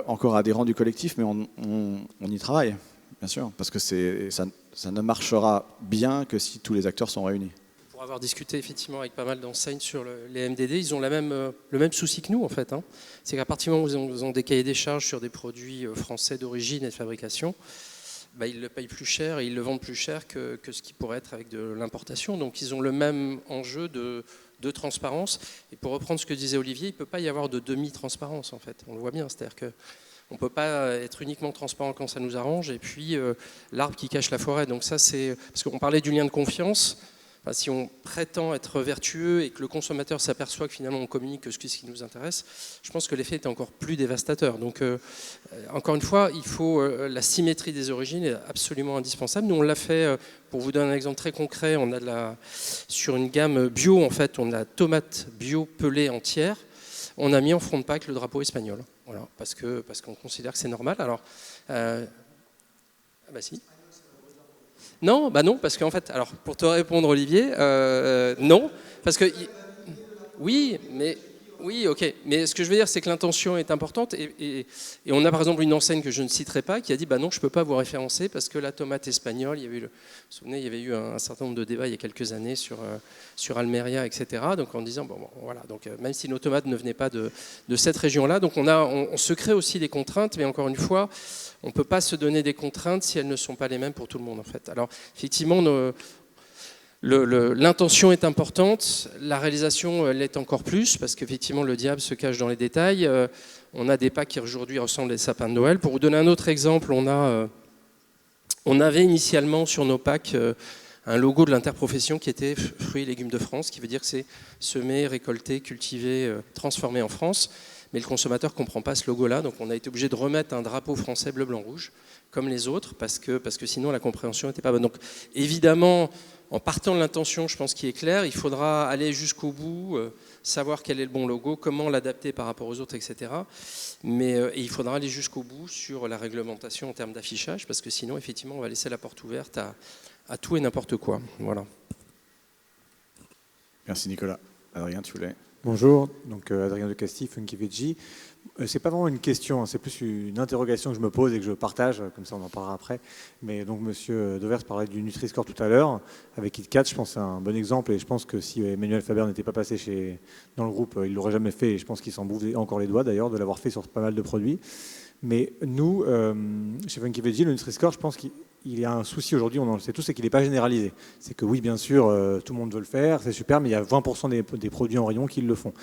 encore adhérents du collectif, mais on y travaille, bien sûr, parce que ça ne marchera bien que si tous les acteurs sont réunis. Pour avoir discuté effectivement avec pas mal d'enseignes sur les MDD, ils ont le même souci que nous en fait. C'est qu'à partir du moment où ils ont des cahiers des charges sur des produits français d'origine et de fabrication, ils le payent plus cher et ils le vendent plus cher que ce qui pourrait être avec de l'importation. Donc ils ont le même enjeu de transparence. Et pour reprendre ce que disait Olivier, il ne peut pas y avoir de demi-transparence en fait. On le voit bien, c'est-à-dire qu'on ne peut pas être uniquement transparent quand ça nous arrange et puis l'arbre qui cache la forêt. Donc ça c'est... Parce qu'on parlait du lien de confiance. si on prétend être vertueux et que le consommateur s'aperçoit que finalement on communique que ce qui nous intéresse, je pense que l'effet est encore plus dévastateur. Donc encore une fois, il faut la symétrie des origines est absolument indispensable. Nous on l'a fait, pour vous donner un exemple très concret, on a sur une gamme bio en fait, on a tomate bio pelée entière. On a mis en front de pack le drapeau espagnol, voilà, parce qu'on considère que c'est normal. Alors, si. Non, non, parce qu'en fait, alors pour te répondre, Olivier, non, parce que oui, ok, mais ce que je veux dire, c'est que l'intention est importante et on a par exemple une enseigne que je ne citerai pas qui a dit, non, je peux pas vous référencer parce que la tomate espagnole, vous vous souvenez, il y avait eu un certain nombre de débats il y a quelques années sur Almeria, etc. Donc en disant, voilà, donc même si nos tomates ne venaient pas de cette région-là, donc on se crée aussi des contraintes, mais encore une fois, on ne peut pas se donner des contraintes si elles ne sont pas les mêmes pour tout le monde en fait. Alors effectivement, l'intention est importante, la réalisation l'est encore plus, parce qu'effectivement le diable se cache dans les détails. On a des packs qui aujourd'hui ressemblent à des sapins de Noël. Pour vous donner un autre exemple, on avait initialement sur nos packs un logo de l'interprofession qui était fruits et légumes de France, qui veut dire que c'est semé, récolté, cultivé, transformé en France. Mais le consommateur ne comprend pas ce logo-là, donc on a été obligé de remettre un drapeau français bleu, blanc, rouge, comme les autres, parce que sinon la compréhension n'était pas bonne. Donc évidemment, en partant de l'intention, je pense qu'il est clair, il faudra aller jusqu'au bout, savoir quel est le bon logo, comment l'adapter par rapport aux autres, etc. Et il faudra aller jusqu'au bout sur la réglementation en termes d'affichage, parce que sinon, effectivement, on va laisser la porte ouverte à tout et n'importe quoi. Voilà. Merci Nicolas. Adrien, tu voulais ? Bonjour, donc Adrien de Casti, Funky Veggie. C'est pas vraiment une question, c'est plus une interrogation que je me pose et que je partage, comme ça on en parlera après. Mais donc Monsieur Dauvers parlait du Nutri-Score tout à l'heure, avec KitKat, je pense que c'est un bon exemple et je pense que si Emmanuel Faber n'était pas passé dans le groupe, il ne l'aurait jamais fait et je pense qu'il s'en bouffe encore les doigts d'ailleurs de l'avoir fait sur pas mal de produits. Mais nous, chez Funky Veggie, le Nutri-Score, je pense qu'il y a un souci aujourd'hui, on en le sait tous, c'est qu'il n'est pas généralisé. C'est que oui, bien sûr, tout le monde veut le faire, c'est super, mais il y a 20% des produits en rayon qui le font.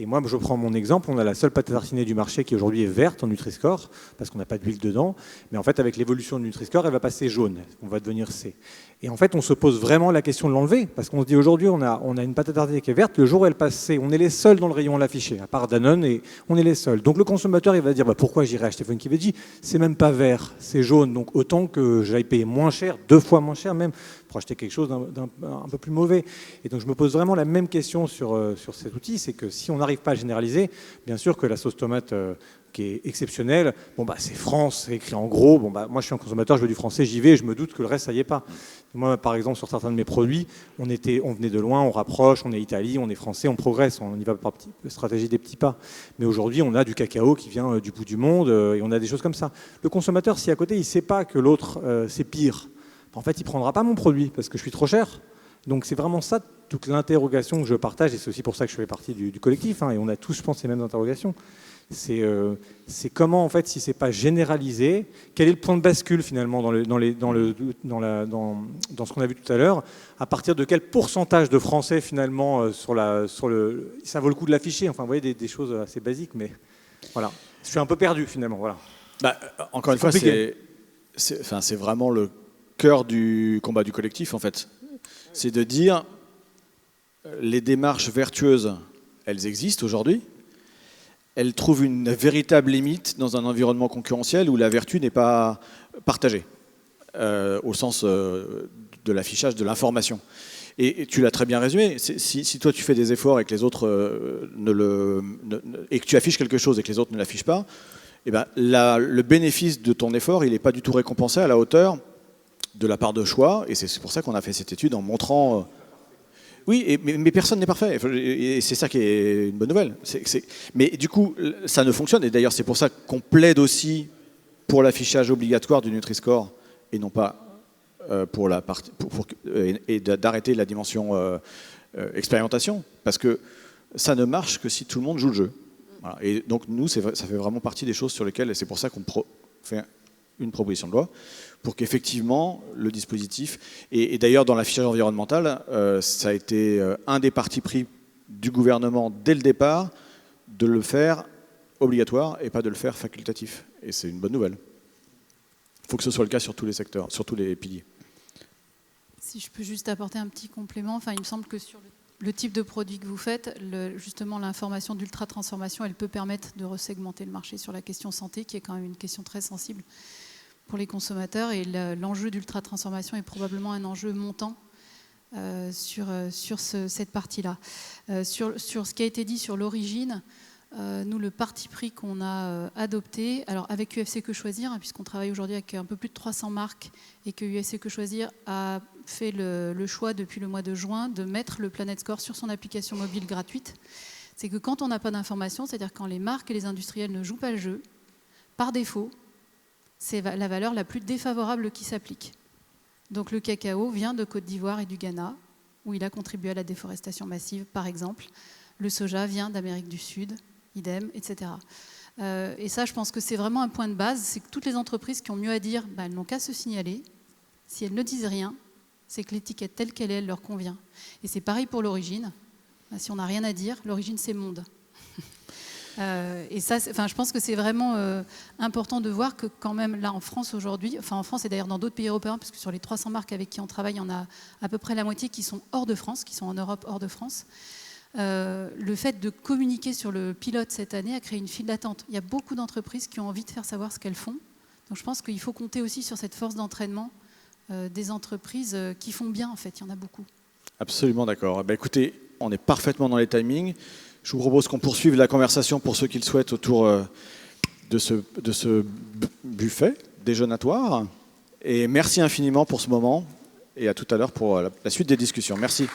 Et moi, je prends mon exemple, on a la seule pâte à tartiner du marché qui aujourd'hui est verte en Nutri-Score, parce qu'on n'a pas d'huile dedans, mais en fait, avec l'évolution du Nutri-Score, elle va passer jaune, on va devenir C. Et en fait, on se pose vraiment la question de l'enlever, parce qu'on se dit aujourd'hui, on a une pâte à tartiner qui est verte, le jour où elle passe C, on est les seuls dans le rayon à l'afficher, à part Danone, et on est les seuls. Donc le consommateur, il va dire, pourquoi j'irai acheter Funky Veggie ? C'est même pas vert, c'est jaune, donc autant que j'aille payer moins cher, 2 fois moins cher même, pour acheter quelque chose d'un peu plus mauvais. Et donc je me pose vraiment la même question sur cet outil, c'est que si on n'arrive pas à généraliser, bien sûr que la sauce tomate qui est exceptionnelle, c'est France, c'est écrit en gros, moi je suis un consommateur, je veux du français, j'y vais, et je me doute que le reste ça y est pas. Moi par exemple sur certains de mes produits, on venait de loin, on rapproche, on est Italie, on est français, on progresse, on y va par stratégie des petits pas. Mais aujourd'hui on a du cacao qui vient du bout du monde et on a des choses comme ça. Le consommateur, si à côté il ne sait pas que l'autre c'est pire, en fait il ne prendra pas mon produit parce que je suis trop cher. Donc c'est vraiment ça toute l'interrogation que je partage et c'est aussi pour ça que je fais partie du collectif et on a tous je pense ces mêmes interrogations. C'est comment en fait si c'est pas généralisé, quel est le point de bascule finalement dans ce qu'on a vu tout à l'heure, à partir de quel pourcentage de Français finalement ça vaut le coup de l'afficher, enfin vous voyez des choses assez basiques mais voilà, je suis un peu perdu finalement voilà. Encore une fois c'est vraiment le cœur du combat du collectif en fait. C'est de dire les démarches vertueuses, elles existent aujourd'hui. Elles trouvent une véritable limite dans un environnement concurrentiel où la vertu n'est pas partagée, au sens de l'affichage, de l'information. Et tu l'as très bien résumé. Si toi tu fais des efforts et que les autres et que tu affiches quelque chose et que les autres ne l'affichent pas, eh ben, le bénéfice de ton effort, il n'est pas du tout récompensé à la hauteur de la part de choix, et c'est pour ça qu'on a fait cette étude en montrant... Oui, mais personne n'est parfait, et c'est ça qui est une bonne nouvelle. Mais du coup, ça ne fonctionne, et d'ailleurs c'est pour ça qu'on plaide aussi pour l'affichage obligatoire du Nutri-Score, et non pas pour la partie, et d'arrêter la dimension expérimentation, parce que ça ne marche que si tout le monde joue le jeu. Voilà. Et donc nous, ça fait vraiment partie des choses sur lesquelles, et c'est pour ça qu'on fait une proposition de loi, pour qu'effectivement le dispositif, et d'ailleurs dans l'affichage environnemental, ça a été un des partis pris du gouvernement dès le départ, de le faire obligatoire et pas de le faire facultatif. Et c'est une bonne nouvelle. Il faut que ce soit le cas sur tous les secteurs, sur tous les piliers. Si je peux juste apporter un petit complément, il me semble que sur le type de produit que vous faites, justement l'information d'ultra-transformation, elle peut permettre de resegmenter le marché sur la question santé, qui est quand même une question très sensible pour les consommateurs. Et l'enjeu d'ultra-transformation est probablement un enjeu montant sur cette partie-là. Sur ce qui a été dit sur l'origine, nous, le parti pris qu'on a adopté, alors avec UFC Que Choisir, puisqu'on travaille aujourd'hui avec un peu plus de 300 marques, et que UFC Que Choisir a fait le choix depuis le mois de juin de mettre le Planet Score sur son application mobile gratuite, c'est que quand on n'a pas d'informations, c'est-à-dire quand les marques et les industriels ne jouent pas le jeu, par défaut, c'est la valeur la plus défavorable qui s'applique. Donc le cacao vient de Côte d'Ivoire et du Ghana, où il a contribué à la déforestation massive, par exemple. Le soja vient d'Amérique du Sud, idem, etc. Et ça, je pense que c'est vraiment un point de base, c'est que toutes les entreprises qui ont mieux à dire, elles n'ont qu'à se signaler. Si elles ne disent rien, c'est que l'étiquette telle qu'elle est, elle leur convient. Et c'est pareil pour l'origine. Si on n'a rien à dire, l'origine, c'est monde. Et ça, je pense que c'est vraiment important de voir que quand même là en France aujourd'hui, en France et d'ailleurs dans d'autres pays européens, parce que sur les 300 marques avec qui on travaille, il y en a à peu près la moitié qui sont hors de France, qui sont en Europe hors de France. Le fait de communiquer sur le pilote cette année a créé une file d'attente. Il y a beaucoup d'entreprises qui ont envie de faire savoir ce qu'elles font. Donc je pense qu'il faut compter aussi sur cette force d'entraînement des entreprises qui font bien, en fait. Il y en a beaucoup. Absolument d'accord. Écoutez, on est parfaitement dans les timings. Je vous propose qu'on poursuive la conversation pour ceux qui le souhaitent autour de ce buffet déjeunatoire. Et merci infiniment pour ce moment et à tout à l'heure pour la suite des discussions. Merci.